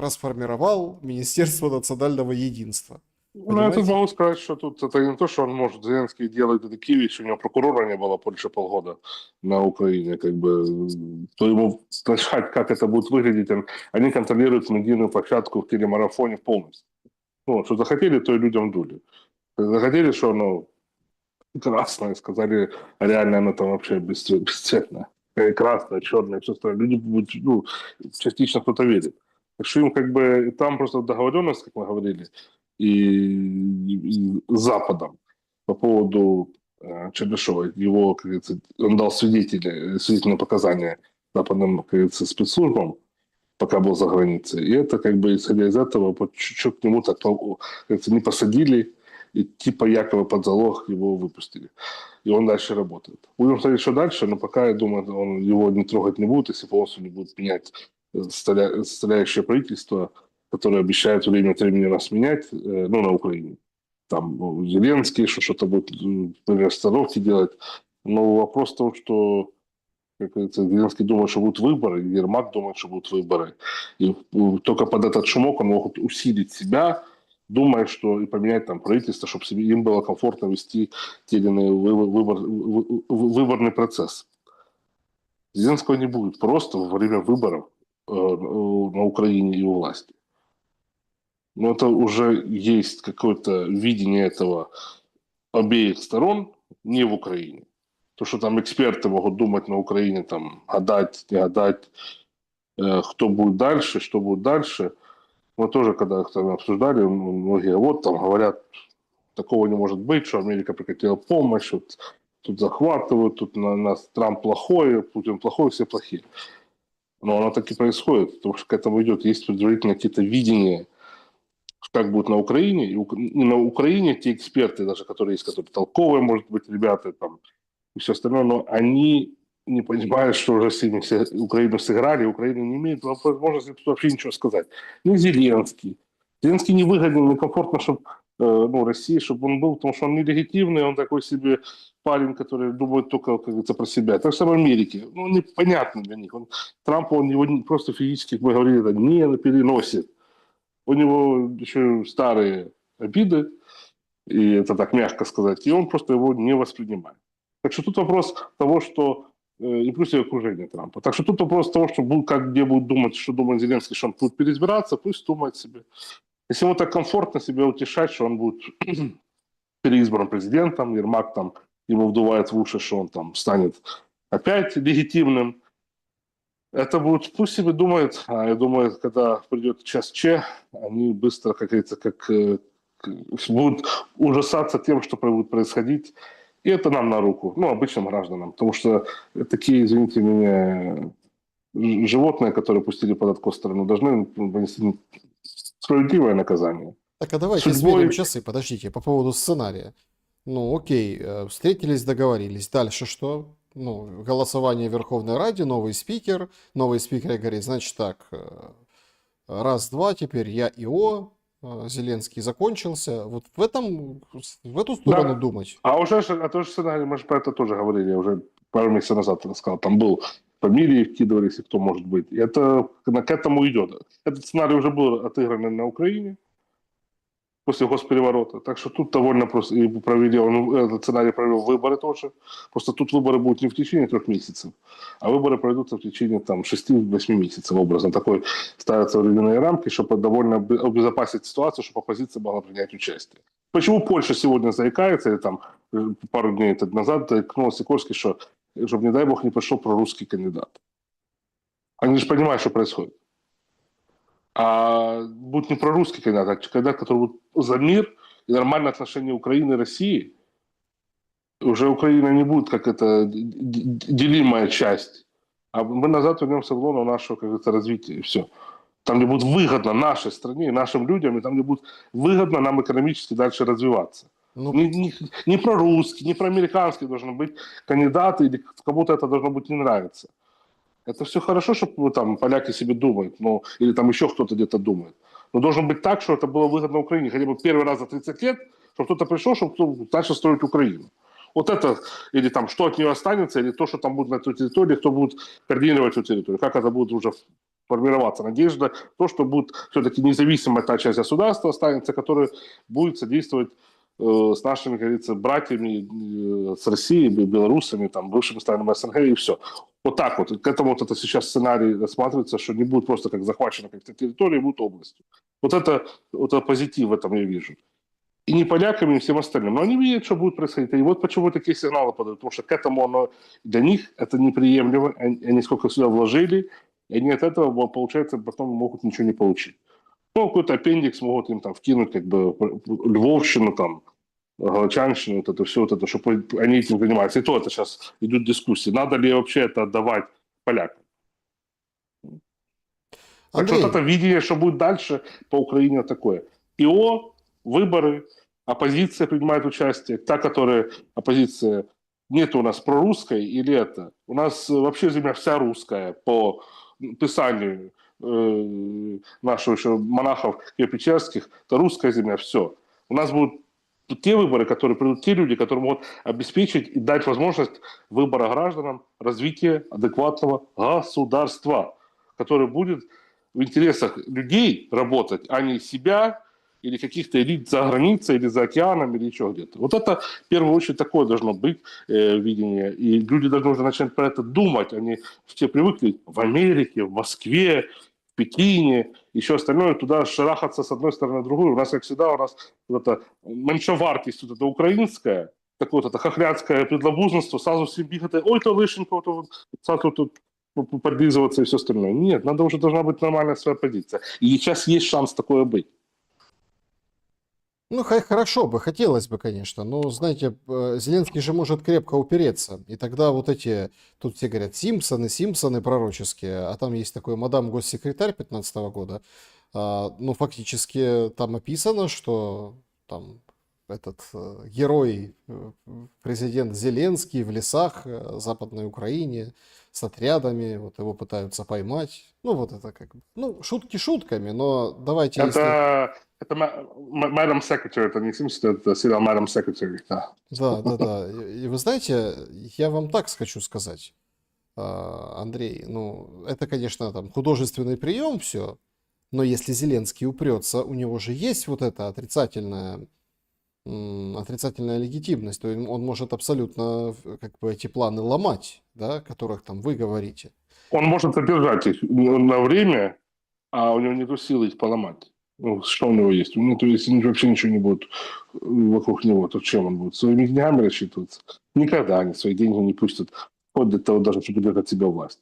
расформировал Министерство национального единства. Ну, я тут Понимаете? могу сказать, что тут это не то, что он может. Зеленский делает и такие вещи. У него прокурора не было больше полгода на Украине. Как бы, то ему начать, как это будет выглядеть. Они контролируют медийную площадку в телемарафоне полностью. Ну, что захотели, то и людям дули. Захотели, что оно красное, сказали, а реально оно там вообще бесцветное. Красное, черное, все остальное. Люди будут, ну, частично кто-то верит. Так что им как бы там просто договоренность, как мы говорили, и с Западом по поводу Чернышова. Его, как говорится, он дал свидетельные показания западным, как говорится, спецслужбам, пока был за границей. И это как бы исходя из этого, по чуть-чуть к нему так, как говорится, не посадили, и типа якобы под залог его выпустили. И он дальше работает. Будем смотреть, что дальше, но пока, я думаю, он его не трогать не будет, если полностью не будет менять составляющее правительство, которое обещает время от времени нас менять, ну, на Украине. Там Зеленский что-то будет, например, остановки делать. Но вопрос в том, что, как говорится, Зеленский думает, что будут выборы, Ермак думает, что будут выборы. И только под этот шумок он может усилить себя, думая, что и поменять там правительство, чтобы себе, им было комфортно вести те или иные выборный процесс. Зеленского не будет просто во время выборов на Украине и у власти. Но это уже есть какое-то видение этого обеих сторон не в Украине. То, что там эксперты могут думать на Украине, там, гадать, не гадать, кто будет дальше, что будет дальше. Мы тоже, когда там обсуждали, многие вот там говорят, такого не может быть, что Америка прекратила помощь, вот, тут захватывают, тут на нас Трамп плохой, Путин плохой, все плохие. Но оно так и происходит, потому что к этому идет. Есть предварительно какие-то видения, как будет на Украине. И на Украине те эксперты, даже которые есть, которые толковые, может быть, ребята там, и все остальное, но они не понимают, что уже с ними Украину сыграли, Украина не имеет возможности тут вообще ничего сказать. Ни Зеленский. Зеленский не выгоден, не комфортно, чтобы ну, России, чтобы он был, потому что он нелегитимный, он такой себе парень, который думает только, как говорится, про себя. Так же в Америке. Ну, непонятно для них. Трампа, он его просто физически, как мы говорили, это не переносит. У него еще старые обиды, и это так мягко сказать, и он просто его не воспринимает. Так что тут вопрос того, что и плюс и окружение Трампа. Так что тут вопрос того, что как где будут думать, что думает Зеленский, что он будет переизбираться, пусть думает себе. Если ему так комфортно себя утешать, что он будет переизбран президентом, Ермак там ему вдувает в уши, что он там станет опять легитимным, это будет, пусть себе думает, а я думаю, когда придет час Че, они быстро, как говорится, будут ужасаться тем, что будет происходить. И это нам на руку, ну, обычным гражданам. Потому что такие, извините меня, животные, которые пустили под откос страну, должны понести справедливое наказание. Так, а давайте сверим часы, подождите, по поводу сценария. Ну, окей, встретились, договорились. Дальше что? Ну, голосование в Верховной Раде, новый спикер говорит, значит так, раз, два, теперь я ИО, Зеленский закончился. Вот в эту сторону Да. думать. А тоже сценарий, мы же про это тоже говорили, я уже пару месяцев назад рассказал, там был фамилии вкидывались, и кто может быть. И это к этому идет. Этот сценарий уже был отыгран на Украине после госпереворота. Так что тут довольно просто. И этот сценарий провел выборы тоже. Просто тут выборы будут не в течение 3 месяцев, а выборы пройдут в течение там, 6-8 месяцев образно. Такой ставятся временные рамки, чтобы довольно обезопасить ситуацию, чтобы оппозиция могла принять участие. Почему Польша сегодня заикается, или там пару дней назад заикнула Сикорский, что чтобы, не дай бог, не пришел прорусский кандидат. Они же понимают, что происходит. А будет не прорусский кандидат, а кандидат, который будет за мир и нормальное отношение Украины и России. Уже Украина не будет как это делимая часть. А мы назад вернемся в лоно нашего, как говорится, развития, и все. Там, где будет выгодно нашей стране, нашим людям, и там, где будет выгодно нам экономически дальше развиваться. Ну, Не про русский, не про американский должны быть кандидаты, или кому-то это должно быть не нравиться. Это все хорошо, что там поляки себе думают, ну, или там еще кто-то где-то думает. Но должно быть так, что это было выгодно Украине. Хотя бы первый раз за 30 лет, чтобы кто-то пришел, чтобы кто дальше строить Украину. Вот это, или там, что от нее останется, или то, что там будет на той территории, кто будет координировать эту территорию. Как это будет уже формироваться надежда, то, что будет все-таки независимая та часть государства останется, которая будет содействовать с нашими, как говорится, братьями с Россией, белорусами, там, бывшими странами СНГ и все. Вот так вот. К этому вот это сейчас сценарий рассматривается, что не будет просто как захвачена как-то территория, будет областью. Вот это позитив в этом я вижу. И не поляками, и всем остальным. Но они видят, что будет происходить. И вот почему такие сигналы подают. Потому что к этому оно для них это неприемлемо. Они сколько сюда вложили, и они от этого, получается, потом могут ничего не получить. Ну, какой-то аппендикс могут им там вкинуть, как бы, Львовщину, там, Галичанщину, вот это все, вот это, чтобы они этим занимаются. И то это сейчас идут дискуссии. Надо ли вообще это отдавать полякам? Так что вот Андрей, это видение, что будет дальше по Украине такое. ИО, выборы, оппозиция принимает участие. Та, которая оппозиция, нет у нас прорусской или это. У нас вообще земля вся русская по писанию наших еще монахов Киево-Печерских. Это русская земля, все. У нас будут те выборы, которые придут те люди, которые могут обеспечить и дать возможность выбора гражданам развития адекватного государства, которое будет в интересах людей работать, а не себя или каких-то элит за границей, или за океаном, или еще где-то. Вот это, в первую очередь, такое должно быть видение. И люди должны уже начать про это думать. Они все привыкли в Америке, в Москве, в Пекине, еще остальное, туда шарахаться с одной стороны на другую. У нас, как всегда, у нас вот это меншовартість, вот это украинская, такое вот это хохлядское предлобузництво, сразу все бігати, ой, то лишенько, то сразу тут подлизываться и все остальное. Нет, надо уже должна быть нормальная своя позиция. И сейчас есть шанс такое быть. ну, хорошо бы, хотелось бы, конечно, но, знаете, Зеленский же может крепко упереться, и тогда вот эти, тут все говорят, Симпсоны пророческие, а там есть такой мадам госсекретарь 15 года, ну, фактически там описано, что там этот герой, президент Зеленский в лесах Западной Украине с отрядами, вот его пытаются поймать, ну, вот это как бы, ну, шутки шутками, но давайте, если... Это Madam Secretary, это не Симпсон, это сериал Madam Secretary, да. Да. И вы знаете, я вам так хочу сказать, Андрей, ну, это, конечно, там художественный прием все, но если Зеленский упрется, у него же есть вот эта отрицательная легитимность, то он может абсолютно как бы эти планы ломать, да, о которых там вы говорите. Он может задержать их на время, а у него нет силы их поломать. Ну, что у него есть? У него, если вообще ничего не будет вокруг него, то чем он будет? Своими деньгами рассчитываться? Никогда они свои деньги не пустят, вплоть до того даже, чтобы держать от себя власть.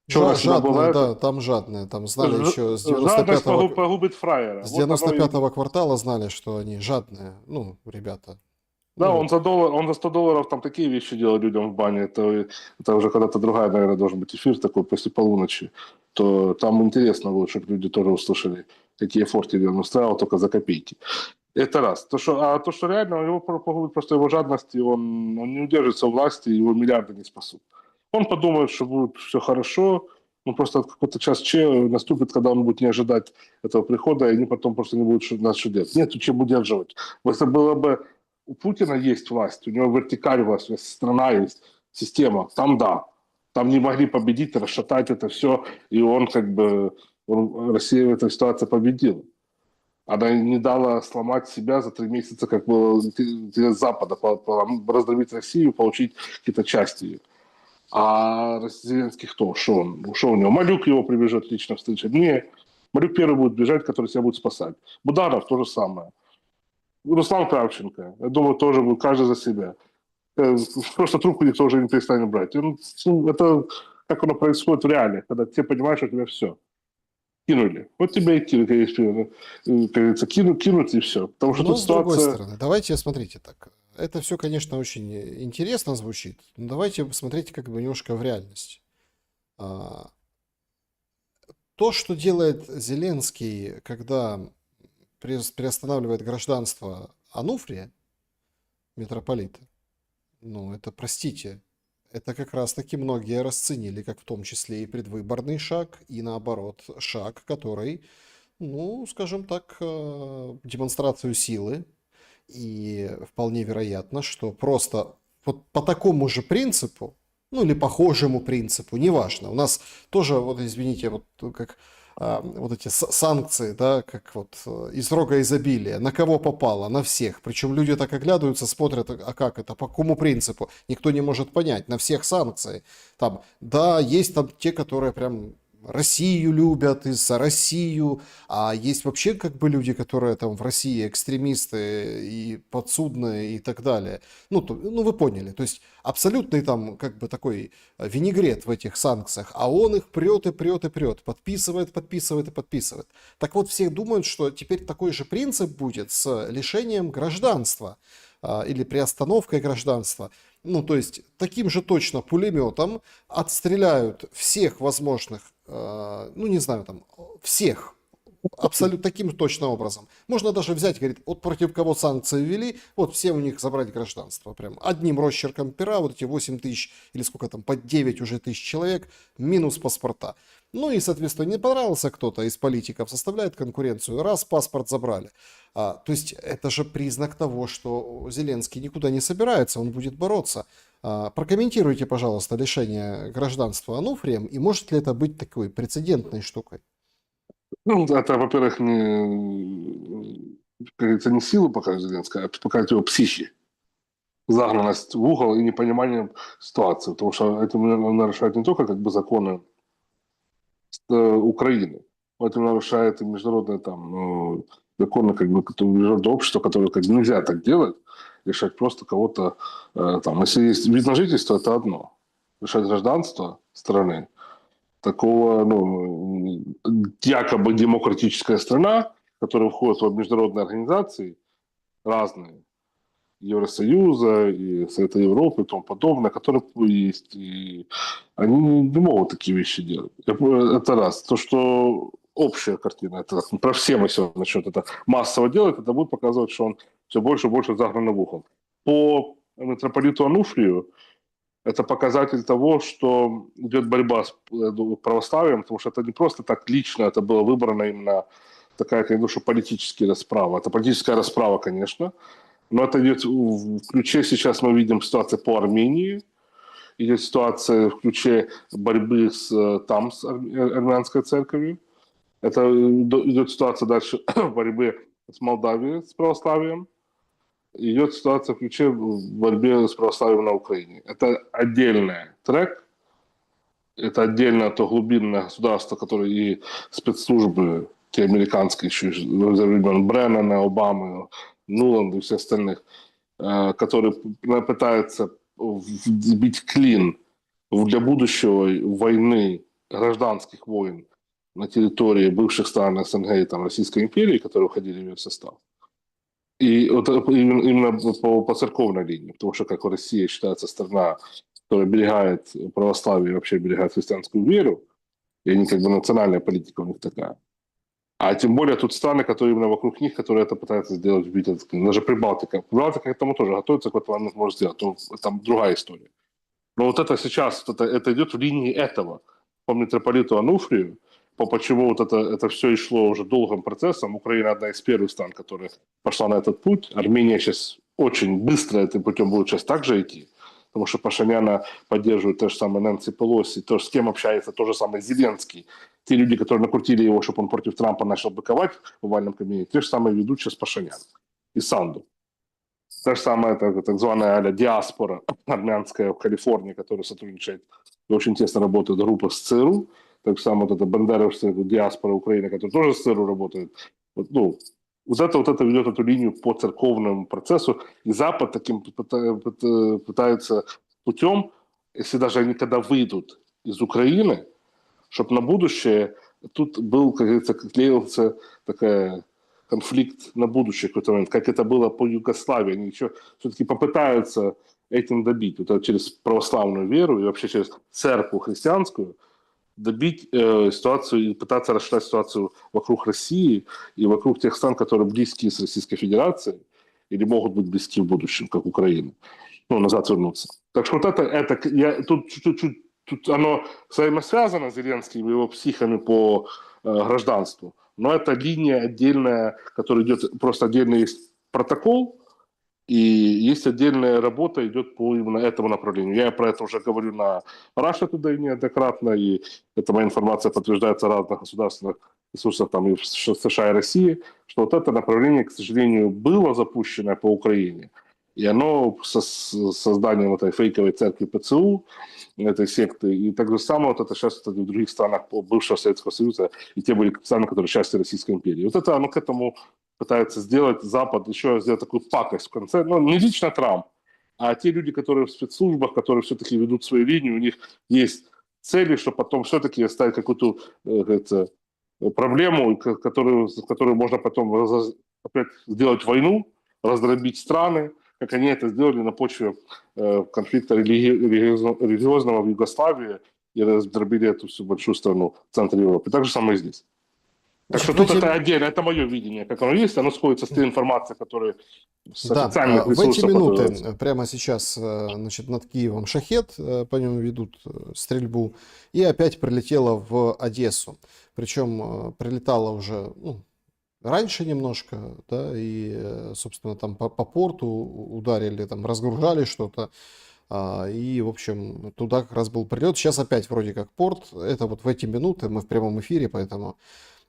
Что у нас всегда Жадные, бывает? да, там жадные, там знали еще с Жадность 95-го, погубит фраера. с Вот оно 95-го квартала знали, что они жадные, ну, ребята. Да, Ну, он за доллар, он за $100 там такие вещи делал людям в бане. Это уже когда-то другая, наверное, должен быть эфир такой после полуночи. То там интересно будет, чтобы люди тоже услышали, какие форти он устраивал только за копейки. Это раз. То, что реально, у него погубит просто его жадность, и он не удержится у власти, его миллиарды не спасут. Он подумает, что будет все хорошо, ну просто какой-то час наступит, когда он будет не ожидать этого прихода, и они потом просто не будут нас что делать. Нет чем удерживать. Если было бы у Путина есть власть, у него вертикаль власть, страна есть, система, там да. Там не могли победить, расшатать это все, и он как бы, Россия в этой ситуации победила. Она не дала сломать себя за 3 месяца, как было интерес Запада, раздробить Россию, получить какие-то части ее. А Зеленский кто? Что у него? Малюк его прибежит лично встречать. Не, Малюк первый будет бежать, который себя будет спасать. Буданов то же самое. Руслан Кравченко, я думаю, тоже будет каждый за себя. Просто трубку никто уже не перестанет брать. Это как оно происходит в реале, когда ты понимаешь, что у тебя все. Кинули. Вот тебя и кинули, как говорится, кинуть и все. Потому что но тут с другой ситуация... стороны, давайте смотрите так. Это все, конечно, очень интересно звучит, но давайте посмотрите как бы немножко в реальность. То, что делает Зеленский, когда приостанавливает гражданство Ануфрия, митрополита, ну, это, простите, это как раз-таки многие расценили, как в том числе и предвыборный шаг, и наоборот, шаг, который, ну, скажем так, демонстрацию силы. И вполне вероятно, что просто вот по такому же принципу ну или похожему принципу, неважно. У нас тоже, вот извините, вот как вот эти санкции, да, как вот из рога изобилия, на кого попало, на всех. Причем люди так оглядываются, смотрят, а как это, по какому принципу, никто не может понять, на всех санкции. Там, да, есть там те, которые прям Россию любят, и за Россию, а есть вообще как бы люди, которые там в России экстремисты и подсудные и так далее. Ну, ну вы поняли, то есть абсолютный там как бы такой винегрет в этих санкциях, а он их прет и прет и прет, подписывает, подписывает и подписывает. Так вот, все думают, что теперь такой же принцип будет с лишением гражданства или приостановкой гражданства. Ну, то есть, таким же точно пулеметом отстреляют всех возможных, ну, не знаю, там, всех, абсолютно таким точно образом. Можно даже взять, говорит, вот против кого санкции ввели, вот все у них забрать гражданство. Прям одним росчерком пера, вот эти 8 тысяч, или сколько там, под 9 уже тысяч человек, минус паспорта. Ну и, соответственно, не понравился кто-то из политиков, составляет конкуренцию, раз паспорт забрали. То есть это же признак того, что Зеленский никуда не собирается, он будет бороться. Прокомментируйте, пожалуйста, лишение гражданства Ануфрием, и может ли это быть такой прецедентной штукой? Ну, это, во-первых, не, как говорится, не силу показывает Зеленского, а показывает его психи, загнанность в угол и непонимание ситуации. Потому что это нарушает не только как бы законы Украины, это нарушает и международные там законы как бы международного общества, которое как бы нельзя так делать, решать просто кого-то там. Если есть вид на жительство, это одно. Решать гражданство страны такого, ну, якобы демократическая страна, которая входит в международные организации разные, Евросоюза и Совета Европы и тому подобное, которые есть, и они не могут такие вещи делать. Это раз. То, что общая картина, это про все мы сегодня начнем это массово делать, это будет показывать, что он все больше и больше загнан в угол. По митрополиту Ануфрию это показатель того, что идет борьба с православием, потому что это не просто так лично, это было выбрано именно такая, как я думаю, политическая расправа. Это политическая расправа, конечно, но это идет в ключе, сейчас мы видим ситуацию по Армении, идет ситуация в ключе борьбы там с армянской церковью. Это идет ситуация дальше борьбы с Молдавией, с православием. Идет ситуация в ключе в борьбе с православием на Украине. Это отдельный трек, это отдельно то глубинное государство, которое и спецслужбы, те американские еще за времен Бреннана, Обамы, Нуланда и всех остальных, которые пытаются вбить клин для будущего войны, гражданских войн на территории бывших стран СНГ и там, Российской империи, которые уходили в ее состав. И вот именно по церковной линии, потому что как Россия считается страна, которая оберегает православие и вообще оберегает христианскую веру, и они как бы национальная политика у них такая. А тем более тут страны, которые именно вокруг них, которые это пытаются сделать, вбить. Даже Прибалтика. Прибалтика к этому тоже готовится, какой-то момент может сделать. Но там другая история. Но вот это сейчас, это идет в линии этого. По митрополиту Ануфрию, по почему вот это все и шло уже долгим процессом. Украина одна из первых стран, которая пошла на этот путь. Армения сейчас очень быстро этим путем будет сейчас также идти. Потому что Пашиняна поддерживает то же самое Нэнси Пелоси, то, с кем общается то же самое Зеленский. Те люди, которые накрутили его, чтобы он против Трампа начал быковать в овальном кабинете, те же самые ведут сейчас Пашинян и Санду. Та же самая так званая диаспора армянская в Калифорнии, которая сотрудничает и очень тесно работает группа с ЦРУ. Так же самое вот эта бандеровская диаспора Украины, которая тоже с ЦРУ работает. Вот, ну, вот это ведет эту линию по церковному процессу. И Запад таким пытается путем, если даже они когда выйдут из Украины, чтобы на будущее тут был, как говорится, клеился такая конфликт на будущее какой-то момент, как это было по Югославии. Они еще все-таки попытаются этим добить. Вот это через православную веру и вообще через церковь христианскую добить ситуацию и пытаться расширять ситуацию вокруг России и вокруг тех стран, которые близки с Российской Федерацией или могут быть близки в будущем, как Украина. Ну, назад вернуться. Так что вот тут чуть-чуть тут оно взаимосвязано с Зеленским и его психами по гражданству. Но это линия отдельная, которая идет, просто отдельный есть протокол, И есть отдельная работа, идет по именно этому направлению. Я про это уже говорю на Russia Today неоднократно, и эта моя информация подтверждается в разных государственных ресурсах, там и в США и России, что вот это направление, к сожалению, было запущено по Украине. И оно со созданием этой фейковой церкви ПЦУ, этой секты, и так же самое вот это сейчас кстати, в других странах бывшего Советского Союза, и те были страны, которые части Российской империи. Вот это оно к этому пытается сделать Запад, еще сделать такую пакость в конце. Ну, не лично Трамп, а те люди, которые в спецслужбах, которые все-таки ведут свою линию, у них есть цели, чтобы потом все-таки оставить какую-то проблему, которую можно потом опять сделать войну, раздробить страны, как они это сделали на почве конфликта религиозного в Югославии и раздробили эту всю большую страну в центре Европы. Так же самое и здесь. Так Значит, что в тут эти, это отдельно, это мое видение, как оно есть, оно сходится с той информацией, которая с да, официальных в эти ресурсов минуты подается. прямо сейчас, значит, над Киевом шахед, по нему ведут стрельбу, и опять прилетело в Одессу. Причем прилетало уже, ну, раньше немножко, да, и, собственно, там по порту ударили, там разгружали что-то, и, в общем, туда как раз был прилет. Сейчас опять вроде как порт, это вот в эти минуты, мы в прямом эфире, поэтому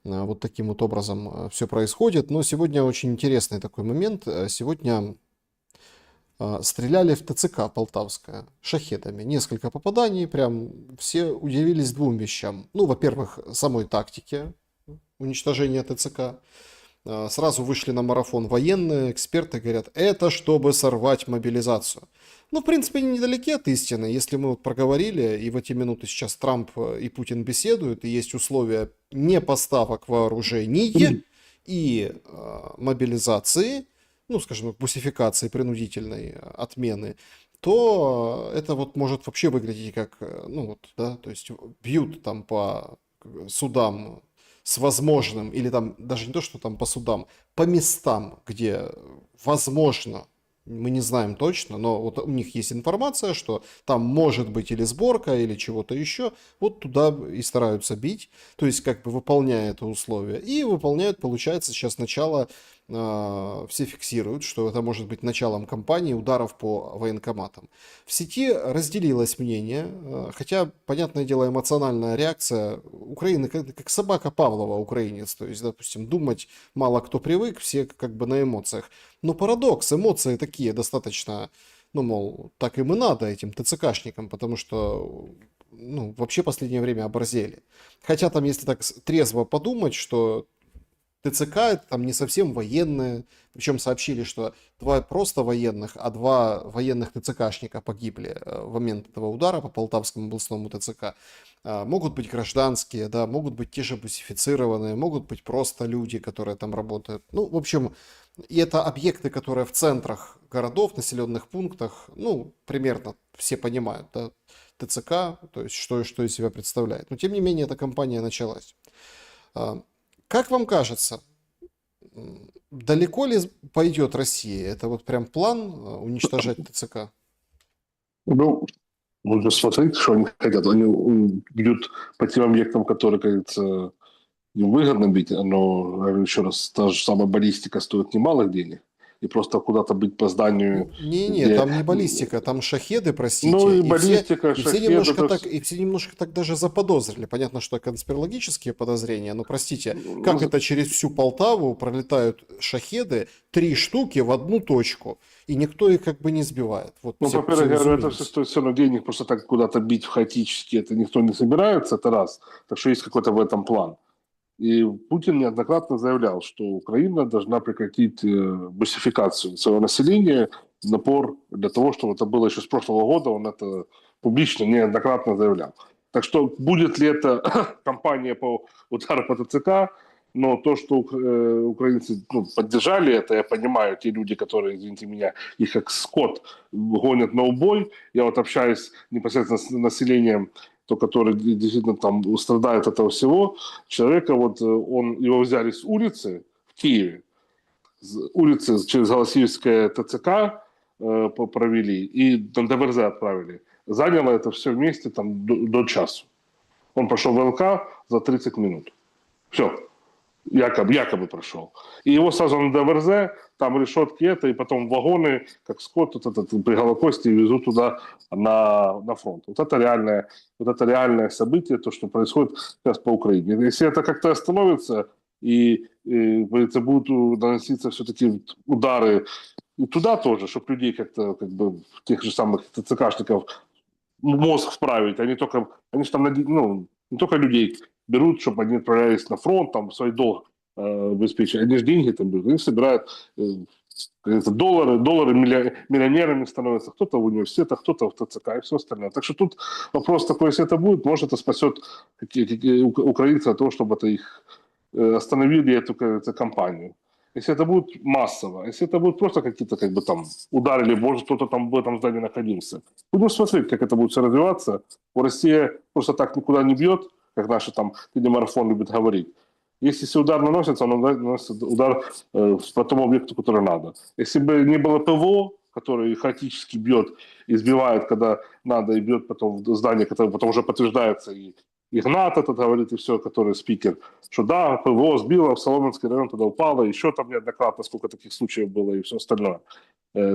вот таким вот образом все происходит. Но сегодня очень интересный такой момент. Сегодня стреляли в ТЦК Полтавская шахедами. Несколько попаданий, прям все удивились двум вещам. Ну, во-первых, самой тактике уничтожения ТЦК. Сразу вышли на марафон военные, эксперты говорят, это чтобы сорвать мобилизацию. Ну, в принципе, они недалеки от истины. Если мы вот проговорили, и в эти минуты сейчас Трамп и Путин беседуют, и есть условия не поставок вооружений и мобилизации, ну, скажем, бусификации принудительной отмены, то это вот может вообще выглядеть как, ну вот, да, то есть бьют там по судам с возможным, или там даже не то, что там по судам, по местам, где возможно, мы не знаем точно, но вот у них есть информация, что там может быть или сборка, или чего-то еще, вот туда и стараются бить, то есть как бы выполняя это условие. И выполняют, получается, сейчас начало, все фиксируют, что это может быть началом кампании ударов по военкоматам. В сети разделилось мнение, хотя, понятное дело, эмоциональная реакция Украины, как собака Павлова, украинец, то есть, допустим, думать мало кто привык, все как бы на эмоциях. Но парадокс, эмоции такие достаточно, ну, мол, так им и надо этим ТЦКшникам, потому что, ну, вообще последнее время оборзели. Хотя там, если так трезво подумать, что ТЦК это там не совсем военные, причем сообщили, что два просто военных, а два военных ТЦКшника погибли в момент этого удара по Полтавскому областному ТЦК. Могут быть гражданские, да, могут быть те же бусифицированные, могут быть просто люди, которые там работают. Ну, в общем, и это объекты, которые в центрах городов, населенных пунктах, ну, примерно все понимают, да, ТЦК, то есть что из себя представляет. Но, тем не менее, эта кампания началась. Как вам кажется, далеко ли пойдет Россия? Это вот прям план уничтожать ТЦК? Ну, нужно смотреть, что они хотят. Они бьют по тем объектам, которые, как говорится, им выгодно бить. Но, говорю еще раз, та же самая баллистика стоит немалых денег. И просто куда-то бить по зданию, Не, где... там не баллистика, там шахеды, Ну, простите, и баллистика, и все шахеды, немножко то так, есть... и все немножко так даже заподозрили. Понятно, что конспирологические подозрения, но простите, как Ну, это через всю Полтаву пролетают шахеды, 3 штуки в одну точку, и никто их как бы не сбивает. Вот ну, все во-первых, я говорю, это все изумились. стоит все равно денег, просто так куда-то бить хаотически, это никто не собирается, это раз. Так что есть какой-то в этом план. И Путин неоднократно заявлял, что Украина должна прекратить бусификацию своего населения, напор для того, чтобы это было еще с прошлого года, он это публично неоднократно заявлял. Так что будет ли это кампания по удару по ТЦК, но то, что украинцы поддержали это, я понимаю, те люди, которые, извините меня, их как скот гонят на убой, я вот общаюсь непосредственно с населением, то, который действительно там страдает от этого всего, человека, вот его взяли с улицы в Киеве, с улицы через Голосиевское ТЦК провели и на ДВРЗ отправили. Заняло это все вместе там до часу. Он пошел в ЛК за 30 минут. Все. якобы прошел. И его сразу на ДВРЗ, там решетки это, и потом вагоны, как скот, вот этот при Голокосте, везут туда на фронт. Вот это реальное событие, то, что происходит сейчас по Украине. Если это как-то остановится, говорится, будут наноситься все-таки удары и туда тоже, чтобы людей как-то, как бы, тех же самых ТЦКшников мозг вправить, они же там, ну, не только людей берут, чтобы они отправлялись на фронт, там, свой долг обеспечивать, они же деньги там берут, они собирают доллары миллионерами становятся, кто-то в университетах, кто-то в ТЦК и все остальное. Так что тут вопрос такой, если это будет, может, это спасет украинцев от того, чтобы это их остановили эту кампанию. Если это будет массово, если это будет просто какие-то как бы там ударили, может кто-то там в этом здании находился. Будем смотреть, как это будет все развиваться. Россия просто так никуда не бьет, как наши там телемарафон любит говорить. Если удар наносится, он наносит удар по тому объекту, который надо. Если бы не было ПВО, который хаотически бьет и сбивает, когда надо, и бьет потом в здание, которое потом уже подтверждается, и Игнат этот говорит, и все, который спикер, что да, ПВО сбило, в Соломенский район тогда упало, еще там неоднократно, сколько таких случаев было, и все остальное.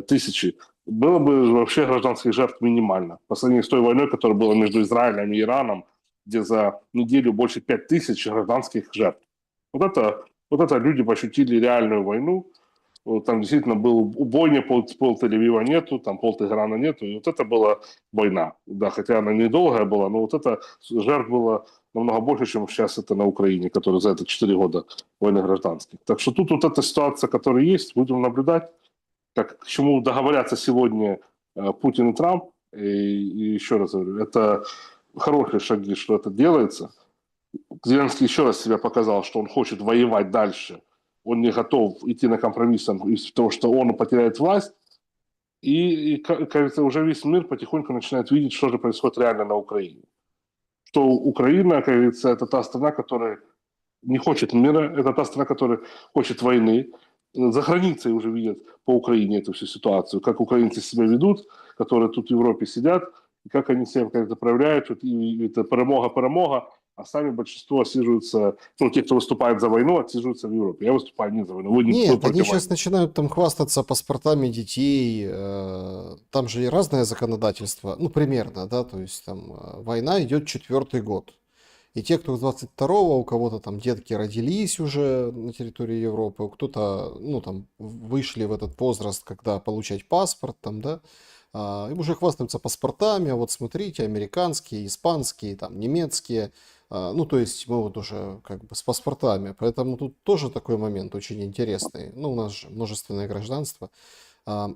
Тысячи. Было бы вообще гражданских жертв минимально. По сравнению с той войной, которая была между Израилем и Ираном, где за неделю больше 5000 гражданских жертв. Вот это люди ощутили реальную войну. Там действительно был убойня, пол Тель-Авива нету, там пол Тегерана нету. И вот это была война. Да, хотя она недолгая была, но вот это жертв было намного больше, чем сейчас это на Украине, которая за это 4 года войны гражданских. Так что тут вот эта ситуация, которая есть, будем наблюдать, как, к чему договорятся сегодня Путин и Трамп. И еще раз говорю, это хорошие шаги, что это делается. Зеленский еще раз себя показал, что он хочет воевать дальше. Он не готов идти на компромисс из-за того, что он потеряет власть. И, кажется, уже весь мир потихоньку начинает видеть, что же происходит реально на Украине. Что Украина, как говорится, это та страна, которая не хочет мира, это та страна, которая хочет войны. За границей уже видят по Украине эту всю ситуацию, как украинцы себя ведут, которые тут в Европе сидят, и как они себя как-то проявляют, и это перемога, а сами большинство отсиживаются, ну, те, кто выступает за войну, отсиживаются в Европе. Я выступаю не за войну. Вы не Нет, против они сейчас войны. начинают там хвастаться паспортами детей, там же и разное законодательство, ну, примерно, да, то есть там война идет 4-й год. И те, кто с 22-го, у кого-то там детки родились уже на территории Европы, у кто-то, ну, там, вышли в этот возраст, когда получать паспорт, там, да, им уже хвастаются паспортами, а вот смотрите, американские, испанские, там, немецкие, ну, то есть мы вот уже как бы с паспортами, поэтому тут тоже такой момент очень интересный. Ну, у нас же множественное гражданство. А,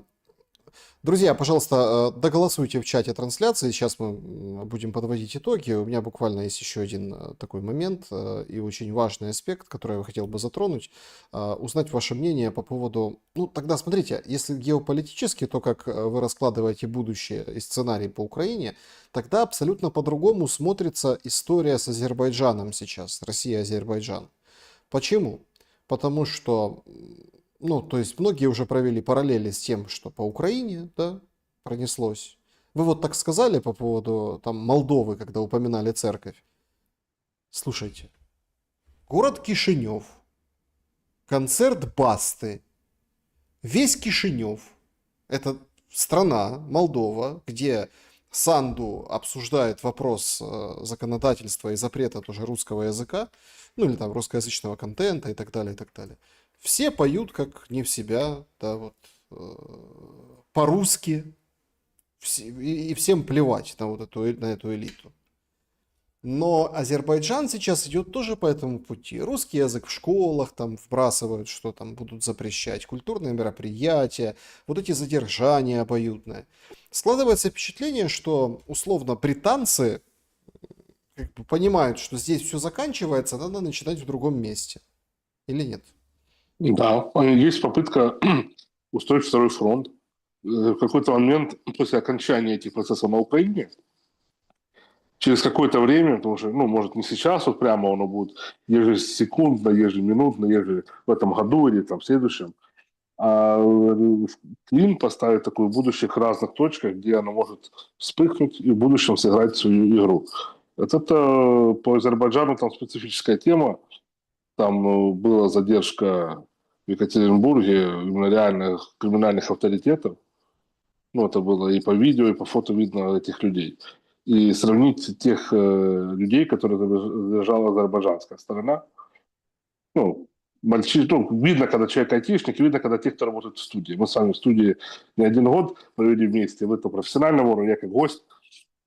Друзья, пожалуйста, доголосуйте в чате трансляции. Сейчас мы будем подводить итоги. У меня буквально есть еще один такой момент и очень важный аспект, который я хотел бы затронуть. Узнать ваше мнение по поводу... Ну, тогда смотрите, если геополитически, то как вы раскладываете будущее и сценарий по Украине, тогда абсолютно по-другому смотрится история с Азербайджаном сейчас, Россия-Азербайджан. Почему? Потому что... Ну, то есть многие уже провели параллели с тем, что по Украине, да, пронеслось. Вы вот так сказали по поводу там Молдовы, когда упоминали церковь. Слушайте, город Кишинев, концерт Басты, весь Кишинев, это страна, Молдова, где Санду обсуждает вопрос законодательства и запрета тоже русского языка, ну или там русскоязычного контента и так далее, и так далее. Все поют как не в себя, да, вот, по-русски, и всем плевать на, вот на эту элиту. Но Азербайджан сейчас идет тоже по этому пути. Русский язык в школах там вбрасывают, что там будут запрещать, культурные мероприятия, вот эти задержания обоюдные. Складывается впечатление, что условно британцы как бы понимают, что здесь все заканчивается, надо начинать в другом месте. Или нет? Да, есть попытка устроить второй фронт. В какой-то момент после окончания этих процессов на Украине, через какое-то время, потому что, ну, может, не сейчас вот прямо оно будет ежесекундно, ежеминутно, в этом году или там в следующем, а Клин поставит такую в будущих разных точках, где оно может вспыхнуть и в будущем сыграть свою игру. Это по Азербайджану там специфическая тема. там была задержка в Екатеринбурге именно реальных криминальных авторитетов. Ну, это было и по видео, и по фото видно этих людей. И сравнить тех людей, которые задержала азербайджанская сторона, ну, видно, когда человек айтишник, и видно, когда те, кто работает в студии. Мы с вами в студии не один год провели вместе, вы то профессиональном уровне, я как гость.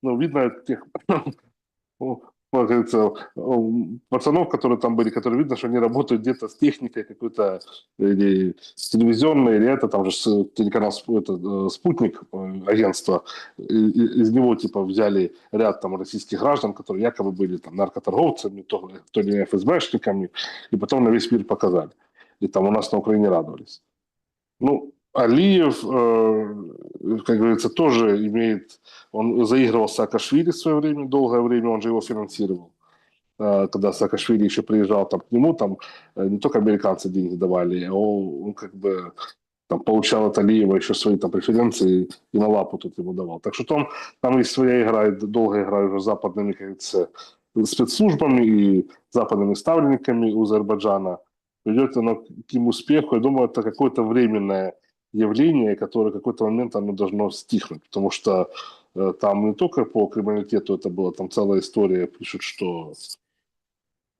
Ну, видно тех ну, как говорится, пацанов, которые там были, которые видно, что они работают где-то с техникой какой-то, или с телевизионной, или это там же телеканал «Спутник», агентство, из него типа взяли ряд там российских граждан, которые якобы были там наркоторговцами, то ли ФСБшниками, и потом на весь мир показали. И там у нас на Украине радовались. Ну, Алиев, как говорится, тоже имеет... Он заигрывал с Саакашвили в свое время, долгое время, он же его финансировал. Когда Саакашвили еще приезжал там, к нему, там не только американцы деньги давали, а он как бы там, получал от Алиева еще свои там преференции и на лапу тут ему давал. Так что там есть своя игра, долгая игра уже с западными, как говорится, спецслужбами и западными ставленниками у Азербайджана. Ведет оно к успеху. Я думаю, это какое-то временное явление, которое в какой-то момент оно должно стихнуть. Потому что там не только по криминалитету это было, там целая история, пишут, что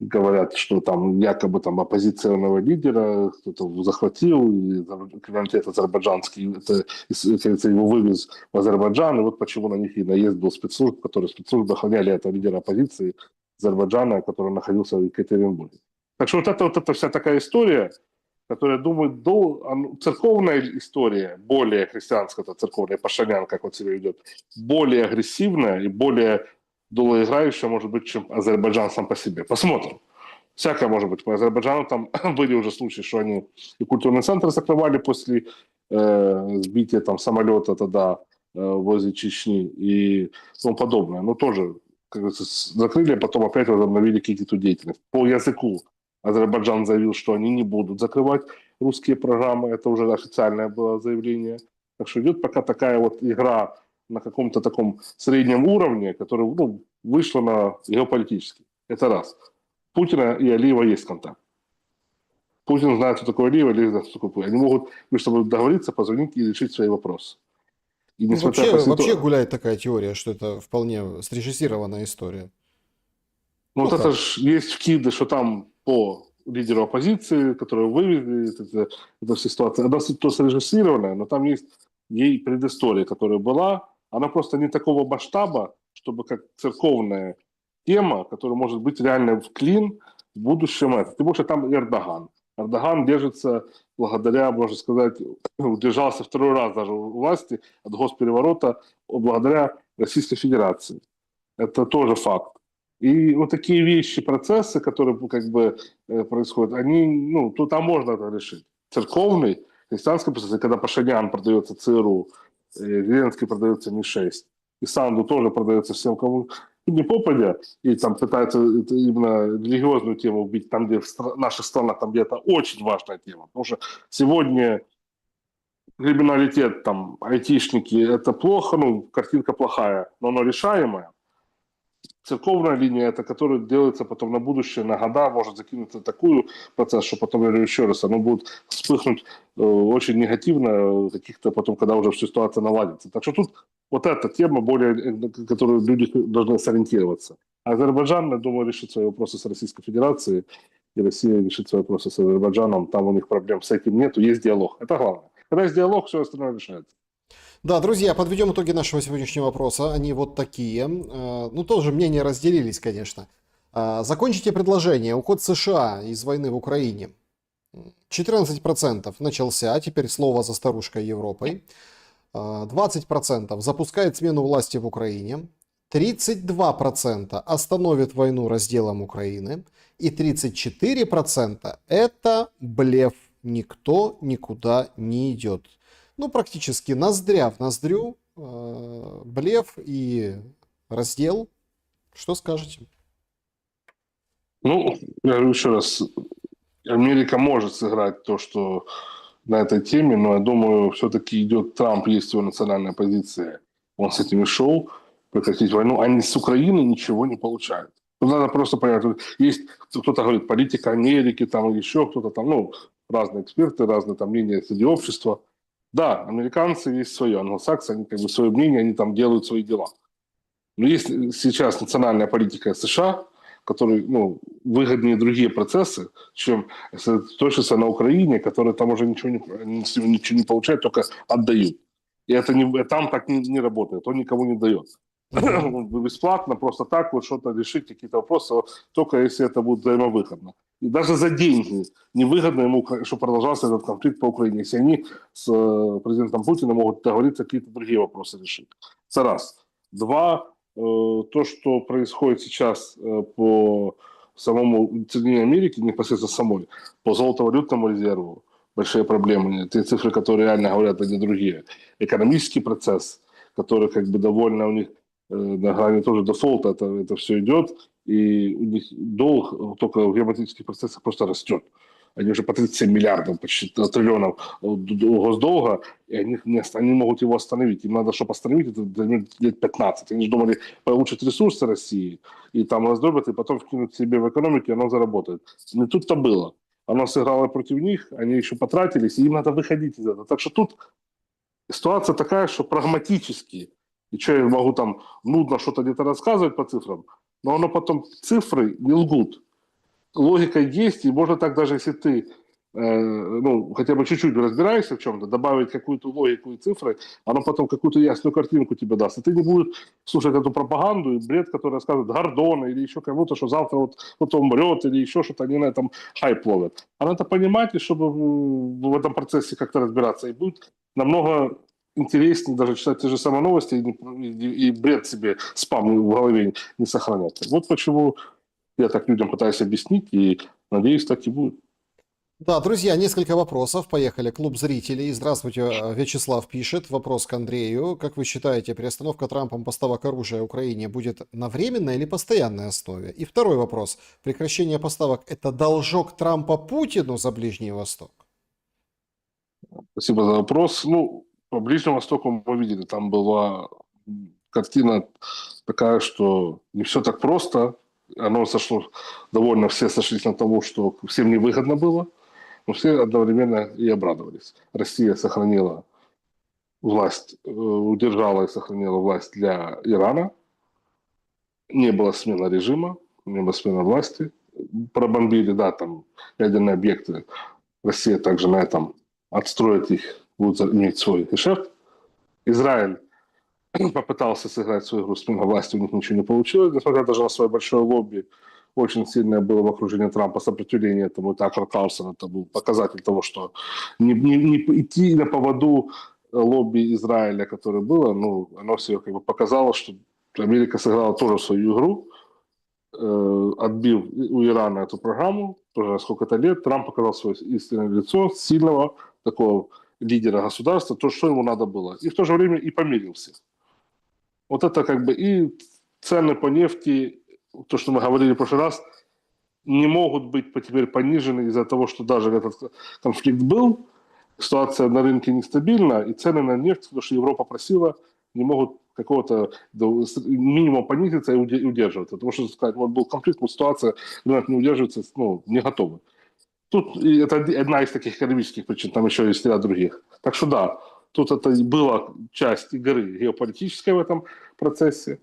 говорят, что там якобы там оппозиционного лидера кто-то захватил, и криминалитет азербайджанский, это его вывез в Азербайджан, и вот почему на них и наезд был спецслужб, которые спецслужбы охраняли этого лидера оппозиции Азербайджана, который находился в Екатеринбурге. Так что вот эта вся такая история, которая, думаю, церковная история, более христианская, церковная, Пашинян, как вот себя ведет, более агрессивная и более долгоиграющая, может быть, чем Азербайджан сам по себе. Посмотрим. Всякое может быть. По Азербайджану там были уже случаи, что они и культурный центр закрывали после сбития там самолета тогда возле Чечни и тому подобное. Но тоже, как говорится, закрыли, а потом опять возобновили какие-то деятельность. По языку Азербайджан заявил, что они не будут закрывать русские программы. Это уже официальное было заявление. Так что идет пока такая вот игра на каком-то таком среднем уровне, которая вышла на геополитический. Это раз. Путина и Алиева есть контакт. Путин знает, что такое Алиева, Алиев знает, что такое Путин. Они могут между собой договориться, позвонить и решить свои вопросы. И Ну, вообще гуляет такая теория, что это вполне срежиссированная история. Ну, вот это же есть вкиды, что там по лидеру оппозиции, которого вывезли, эта вся ситуация, она срежиссированная, но там есть ей предыстория, которая была, она просто не такого масштаба, чтобы как церковная тема, которая может быть реально в клин в будущем. Тем более, что там Эрдоган. Эрдоган держится благодаря, можно сказать, удержался второй раз даже у власти от госпереворота благодаря Российской Федерации. Это тоже факт. И вот такие вещи, процессы, которые как бы происходят, они, то там можно это решить. Церковный, христианский процесс, когда Пашинян продается ЦРУ, Зеленский продается МИ-6, и Санду тоже продается всем, кому не попадя, и там пытаются именно религиозную тему убить, там, где в наших странах, там, где это очень важная тема. Потому что сегодня криминалитет, там, айтишники, это плохо, картинка плохая, но она решаемая. Церковная линия, это которая делается потом на будущее, на года, может закинуться такую процесс, что потом, я говорю еще раз, оно будет вспыхнуть очень негативно каких-то потом, когда уже ситуация наладится. Так что тут вот эта тема, более, которую люди должны сориентироваться. Азербайджан, я думаю, решит свои вопросы с Российской Федерацией, и Россия решит свои вопросы с Азербайджаном, там у них проблем с этим нету, есть диалог. Это главное. Когда есть диалог, все остальное решается. Да, друзья, подведем итоги нашего сегодняшнего вопроса. Они вот такие. Тоже мнения разделились, конечно. Закончите предложение. Уход США из войны в Украине. 14% начался, теперь слово за старушкой Европой. 20% запускает смену власти в Украине. 32% остановит войну разделом Украины. И 34% это блеф. Никто никуда не идет. Практически ноздря в ноздрю, блеф и раздел. Что скажете? Я говорю еще раз, Америка может сыграть то, что на этой теме, но я думаю, все-таки идет Трамп, есть его национальная позиция, он с этим и шел, прекратить войну, они с Украины ничего не получают. Надо просто понять, вот есть кто-то говорит политика Америки, там или еще кто-то там, ну, разные эксперты, разные там мнения среди общества. Да, американцы есть свое, англосаксы, они как бы свое мнение, они там делают свои дела. Но есть сейчас национальная политика США, которой ну, выгоднее другие процессы, чем сосредоточиться на Украине, которые там уже ничего не получают, только отдают. И это не, там так не работает, он никому не дает. Мгм. Бесплатно, просто так вот что-то решить, какие-то вопросы, только если это будет взаимовыгодно. И даже за деньги невыгодно ему, чтобы продолжался этот конфликт по Украине, если они с президентом Путиным могут договориться какие-то другие вопросы решить. Это раз. Два, то, что происходит сейчас по самому Соединенной Америке, непосредственно самой, по золотовалютному резерву, большие проблемы. Те цифры, которые реально говорят, они другие. Экономический процесс, который как бы довольно у них на грани тоже дефолта, это все идет, и у них долг только в геометрических процессах просто растет. Они уже по 37 миллиардов, почти триллионов госдолга, и они могут его остановить. Им надо, чтобы остановить, это займет лет 15. Они же думали, получат ресурсы России, и там раздробят, и потом вкинут себе в экономику, и оно заработает. Не тут-то было. Оно сыграло против них, они еще потратились, и им надо выходить из этого. Так что тут ситуация такая, что прагматически, и что я могу там нудно что-то где-то рассказывать по цифрам, но оно потом, цифры не лгут. Логика есть, и можно так даже, если ты ну, хотя бы чуть-чуть разбираешься в чем-то, добавить какую-то логику и цифры, оно потом какую-то ясную картинку тебе даст. И ты не будешь слушать эту пропаганду и бред, который рассказывает Гордона или еще кому-то, что завтра вот кто-то умрет или еще что-то, они на этом хайп ловят. А надо понимать, и чтобы в этом процессе как-то разбираться. И будет намного интереснее даже читать те же самые новости и бред себе, спам в голове не сохранять. Вот почему я так людям пытаюсь объяснить, и надеюсь, так и будет. Да, друзья, несколько вопросов. Поехали. Клуб зрителей. Здравствуйте, Вячеслав пишет. Вопрос к Андрею. Как вы считаете, переостановка Трампом поставок оружия Украине будет на временной или постоянной основе? И второй вопрос. Прекращение поставок – это должок Трампа Путину за Ближний Восток? Спасибо за вопрос. Ну, по Ближнему Востоку мы видели, там была картина такая, что не все так просто. Оно сошло, довольно все сошлись на тому, что всем невыгодно было, но все одновременно и обрадовались. Россия сохранила власть, удержала и сохранила власть для Ирана. Не было смены режима, не было смены власти. Пробомбили, да, там ядерные объекты. Россия также на этом отстроит их, будет иметь свой гешефт. Израиль попытался сыграть свою игру смены власти, у них ничего не получилось, несмотря даже на свое большое лобби. Очень сильное было в окружении Трампа сопротивление этому. Такер Карлсон это был показатель того, что не идти на поводу лобби Израиля, которое было, ну, оно все как бы показало, что Америка сыграла тоже свою игру, отбив у Ирана эту программу, тоже сколько-то лет, Трамп показал свое истинное лицо сильного такого лидера государства, то, что ему надо было. И в то же время и помирился. Вот это как бы и цены по нефти, то, что мы говорили в прошлый раз, не могут быть теперь понижены из-за того, что даже этот конфликт был, ситуация на рынке нестабильна, и цены на нефть, потому что Европа просила, не могут какого-то минимум понизиться и удерживаться. Потому что, сказать, вот был конфликт, вот ситуация, рынок не удерживается, ну, не готовы. Тут это одна из таких экономических причин, там еще есть ряд других. Так что да, тут это была часть игры геополитической в этом процессе.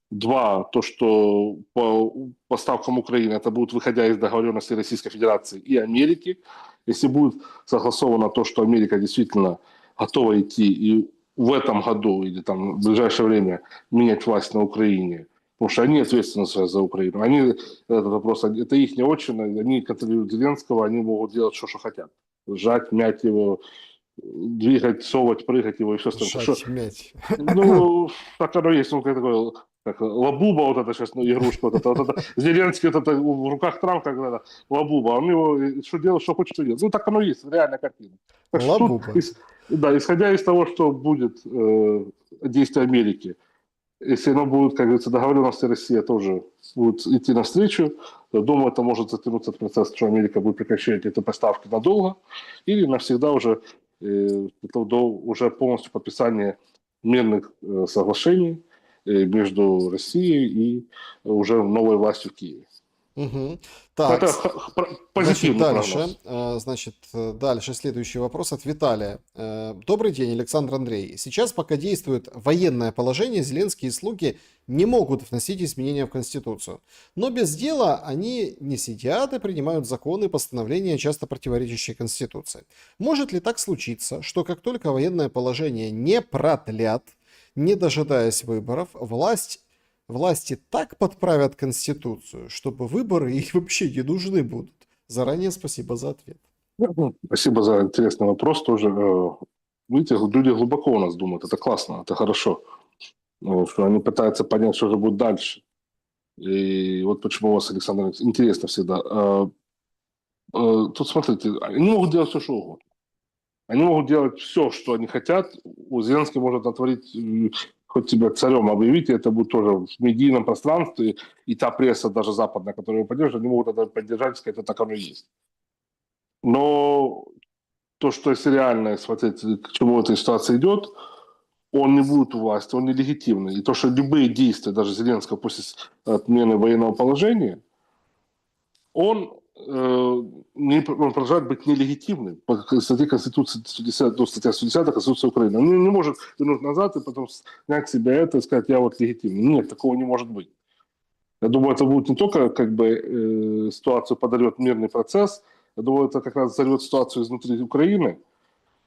Два, то, что по поставкам Украины это будет выходя из договоренности Российской Федерации и Америки. Если будет согласовано то, что Америка действительно готова идти и в этом году или там в ближайшее время менять власть на Украине, потому что они ответственны за Украину. Они, этот вопрос, это их не очень, они контролируют Зеленского, они могут делать, что хотят. Сжать, мять его, двигать, совать, прыгать его и все остальное. Жать, мять. Ну, так оно есть. Он такой, как лабуба, вот это сейчас, ну, игрушка, вот это Зеленский, вот это в руках Трампа, как это, лабуба. Он его, что делает, что хочет, что делает. Ну, так оно есть, реальная картина. Так что тут, Лабуба. да, исходя из того, что будет действие Америки, если оно будет, как говорится, договоренности Россия тоже будет идти навстречу, то, думаю, это может затянуться этот процесс, что Америка будет прекращать эти поставки надолго или навсегда уже до уже полностью подписания мирных соглашений, между Россией и уже новой властью в Киеве. Угу. Это Так, значит, позитивный прогноз. дальше следующий вопрос от Виталия. Добрый день, Александр Андрей. Сейчас, пока действует военное положение, зеленские слуги не могут вносить изменения в Конституцию. Но без дела они не сидят и принимают законы и постановления, часто противоречащие Конституции. Может ли так случиться, что как только военное положение не продлят, не дожидаясь выборов, власти так подправят Конституцию, чтобы выборы их вообще не нужны будут? Заранее спасибо за ответ. Спасибо за интересный вопрос тоже. Видите, люди глубоко у нас думают, это классно, это хорошо. Что они пытаются понять, что же будет дальше. И вот почему у вас, Александр, интересно всегда. Тут смотрите, они могут делать все, что угодно. Они могут делать все, что они хотят. У Зеленский может натворить, хоть тебя царем объявить, и это будет тоже в медийном пространстве, и та пресса, даже западная, которая его поддерживает, они могут это поддержать и сказать, это так оно и есть. Но то, что если реально смотреть, к чему эта ситуация идет, он не будет у власти, он нелегитимный. И то, что любые действия, даже Зеленского после отмены военного положения, он он продолжает быть нелегитимным по статье Конституции 110, ну, статья 110 Конституции Украины. Он не может вернуть назад и потом снять с себя это и сказать, я вот легитимный. Нет, такого не может быть. Я думаю, это будет не только как бы ситуацию подорвет мирный процесс, я думаю, это как раз взорвет ситуацию изнутри Украины,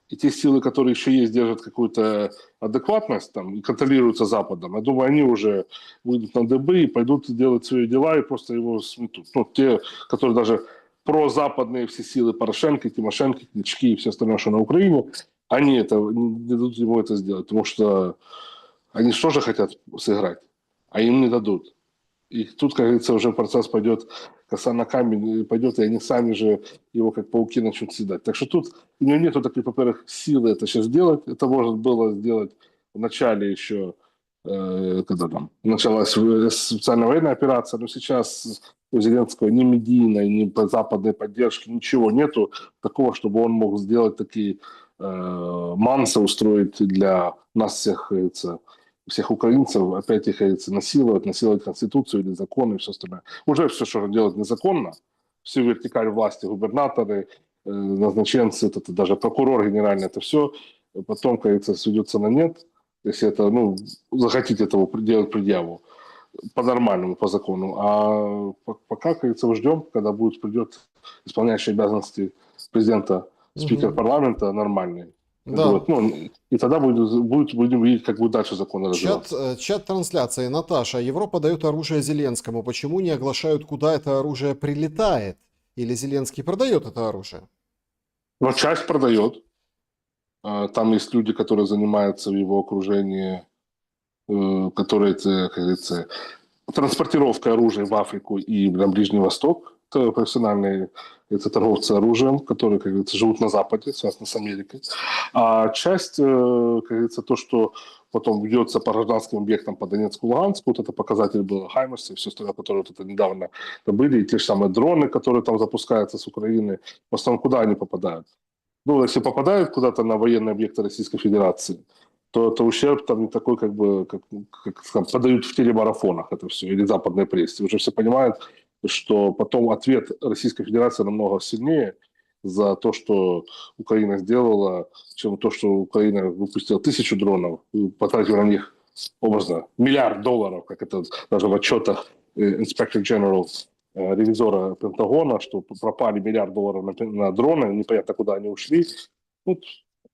и те силы, которые еще есть, держат какую-то адекватность там, и контролируются Западом, я думаю, они уже выйдут на дыбы и пойдут делать свои дела и просто его сметут. Ну, те, которые даже прозападные все силы Порошенко, Тимошенко, Клички и все остальное, что на Украине, они это, не дадут ему это сделать, потому что они же тоже хотят сыграть, а им не дадут. И тут, как говорится, уже процесс пойдет, коса на камень пойдет, и они сами же его как пауки начнут съедать. Так что тут у него нет такой, во-первых, силы это сейчас сделать. Это можно было сделать в начале еще, когда там началась специальная военная операция, но сейчас у Зеленского ни медийной, ни западной поддержки, ничего нету такого, чтобы он мог сделать такие мансы устроить для нас всех, как говорится, всех украинцев, опять их насиловать Конституцию или законы и все остальное. Уже все, что делать незаконно, всю вертикаль власти, губернаторы, назначенцы, это даже прокурор генеральный, это все потом, как говорится, сведется на нет, если это, ну, захотите этого делать предъяву по-нормальному, по закону. А пока, как говорится, ждем, когда придет исполняющий обязанности президента, спикер парламента нормальный. Да. Вот, ну, и тогда будем видеть, как будет дальше законы развиваться. Чат трансляции. Наташа, Европа дает оружие Зеленскому. Почему не оглашают, куда это оружие прилетает? Или Зеленский продает это оружие? Но часть продает. Там есть люди, которые занимаются в его окружении, которые, как говорится, транспортировкой оружия в Африку и на Ближний Восток. Это профессиональные торговцы оружием, которые, как говорится, живут на Западе, связаны с Америкой. А часть, как говорится, то, что потом ведется по гражданским объектам по Донецку, Луганску, вот это показатель был Хаймерс и все остальное, которые вот это недавно были, и те же самые дроны, которые там запускаются с Украины, в основном куда они попадают? Ну, если попадают куда-то на военные объекты Российской Федерации, то ущерб там не такой, как бы, как там, подают в телемарафонах это все, или западной прессе. Уже все понимают, что потом ответ Российской Федерации намного сильнее за то, что Украина сделала, чем то, что Украина выпустила 1000 дронов, потратила на них образно $1 миллиард, как это даже в отчетах Inspector General, ревизора Пентагона, что пропали $1 миллиард на дроны, непонятно, куда они ушли. Вот,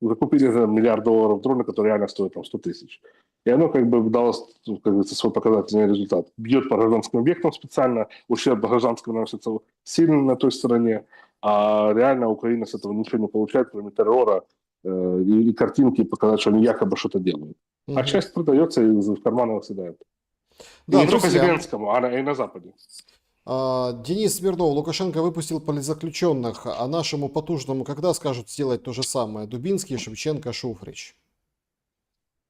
закупили за $1 миллиард дроны, которые реально стоят там 100 тысяч. И оно как бы дало, как говорится, свой показательный результат. Бьет по гражданским объектам специально, ущерб гражданским наносится сильно на той стороне, а реально Украина с этого ничего не получает, кроме террора и картинки, показать, что они якобы что-то делают. А часть продается и в карманы выседает. Да, не только друзья. Зеленскому, а и на Западе. Денис Смирнов, Лукашенко выпустил политзаключенных, а нашему потужному когда скажут сделать то же самое? Дубинский, Шевченко, Шуфрич.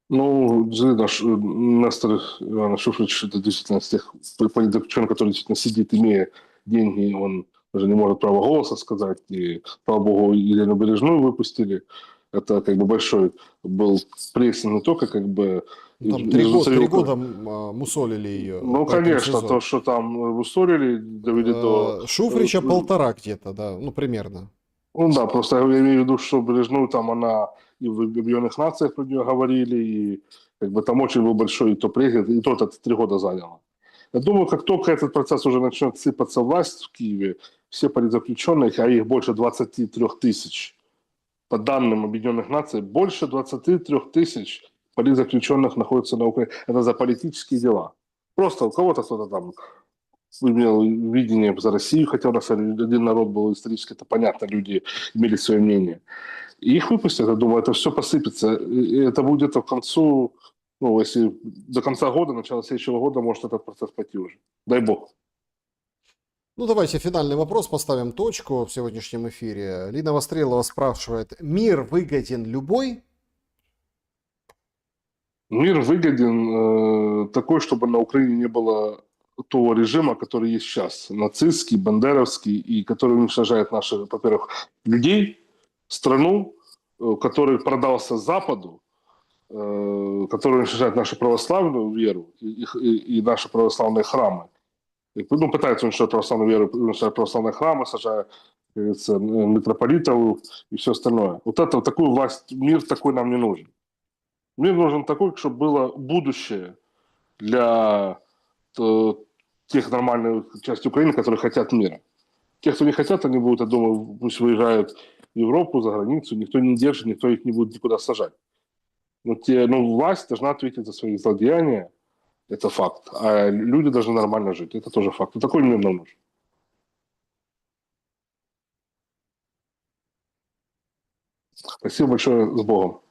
Ну, Нестор Иванович Шуфрич, это действительно с тех политзаключенных, который действительно сидит, имея деньги, он даже не может права голоса сказать. И, слава богу, Елену Бережную выпустили. Это как бы большой был прессинг не только как бы Ну, там из-за 3 ее- года мусолили ее Ну, по этому конечно, то, сезону. что там усорили, довели до... Шуфрича 1,5 где-то, да, ну, примерно. Ну да, просто я имею в виду, что Брежнев там она и в Объединенных Нациях про нее говорили, и как бы там очень был большой и то прессинг, и тот это 3 года заняло. Я думаю, как только этот процесс уже начнет сыпаться власть в Киеве, все политзаключенные, а их больше 23 тысяч, по данным Объединенных Наций, больше 23 тысяч политзаключенных находятся на Украине. Это за политические дела. Просто у кого-то кто-то там имел видение за Россию, хотя у нас один народ был исторически, это понятно, люди имели свое мнение. И их выпустят, я думаю, это все посыпется. И это будет к концу, ну, если до конца года, начала следующего года, может этот процесс пойти уже. Дай бог. Ну, давайте финальный вопрос, поставим точку в сегодняшнем эфире. Лина Вострелова спрашивает, мир выгоден любой? Мир выгоден такой, чтобы на Украине не было того режима, который есть сейчас. Нацистский, бандеровский, и который уничтожает наших, во-первых, людей, страну, который продался Западу, который уничтожает нашу православную веру и наши православные храмы. И, ну, пытается уничтожать православную веру, уничтожать православные храмы, сажая, как говорится, митрополитов и все остальное. Вот это, вот такую власть, мир такой нам не нужен. Мир нужен такой, чтобы было будущее для тех нормальных частей Украины, которые хотят мира. Те, кто не хотят, они будут, я думаю, пусть выезжают в Европу, за границу, никто не держит, никто их не будет никуда сажать. Но власть должна ответить за свои злодеяния, это факт. А люди должны нормально жить, это тоже факт. И такой мир нам нужен. Спасибо большое, с Богом.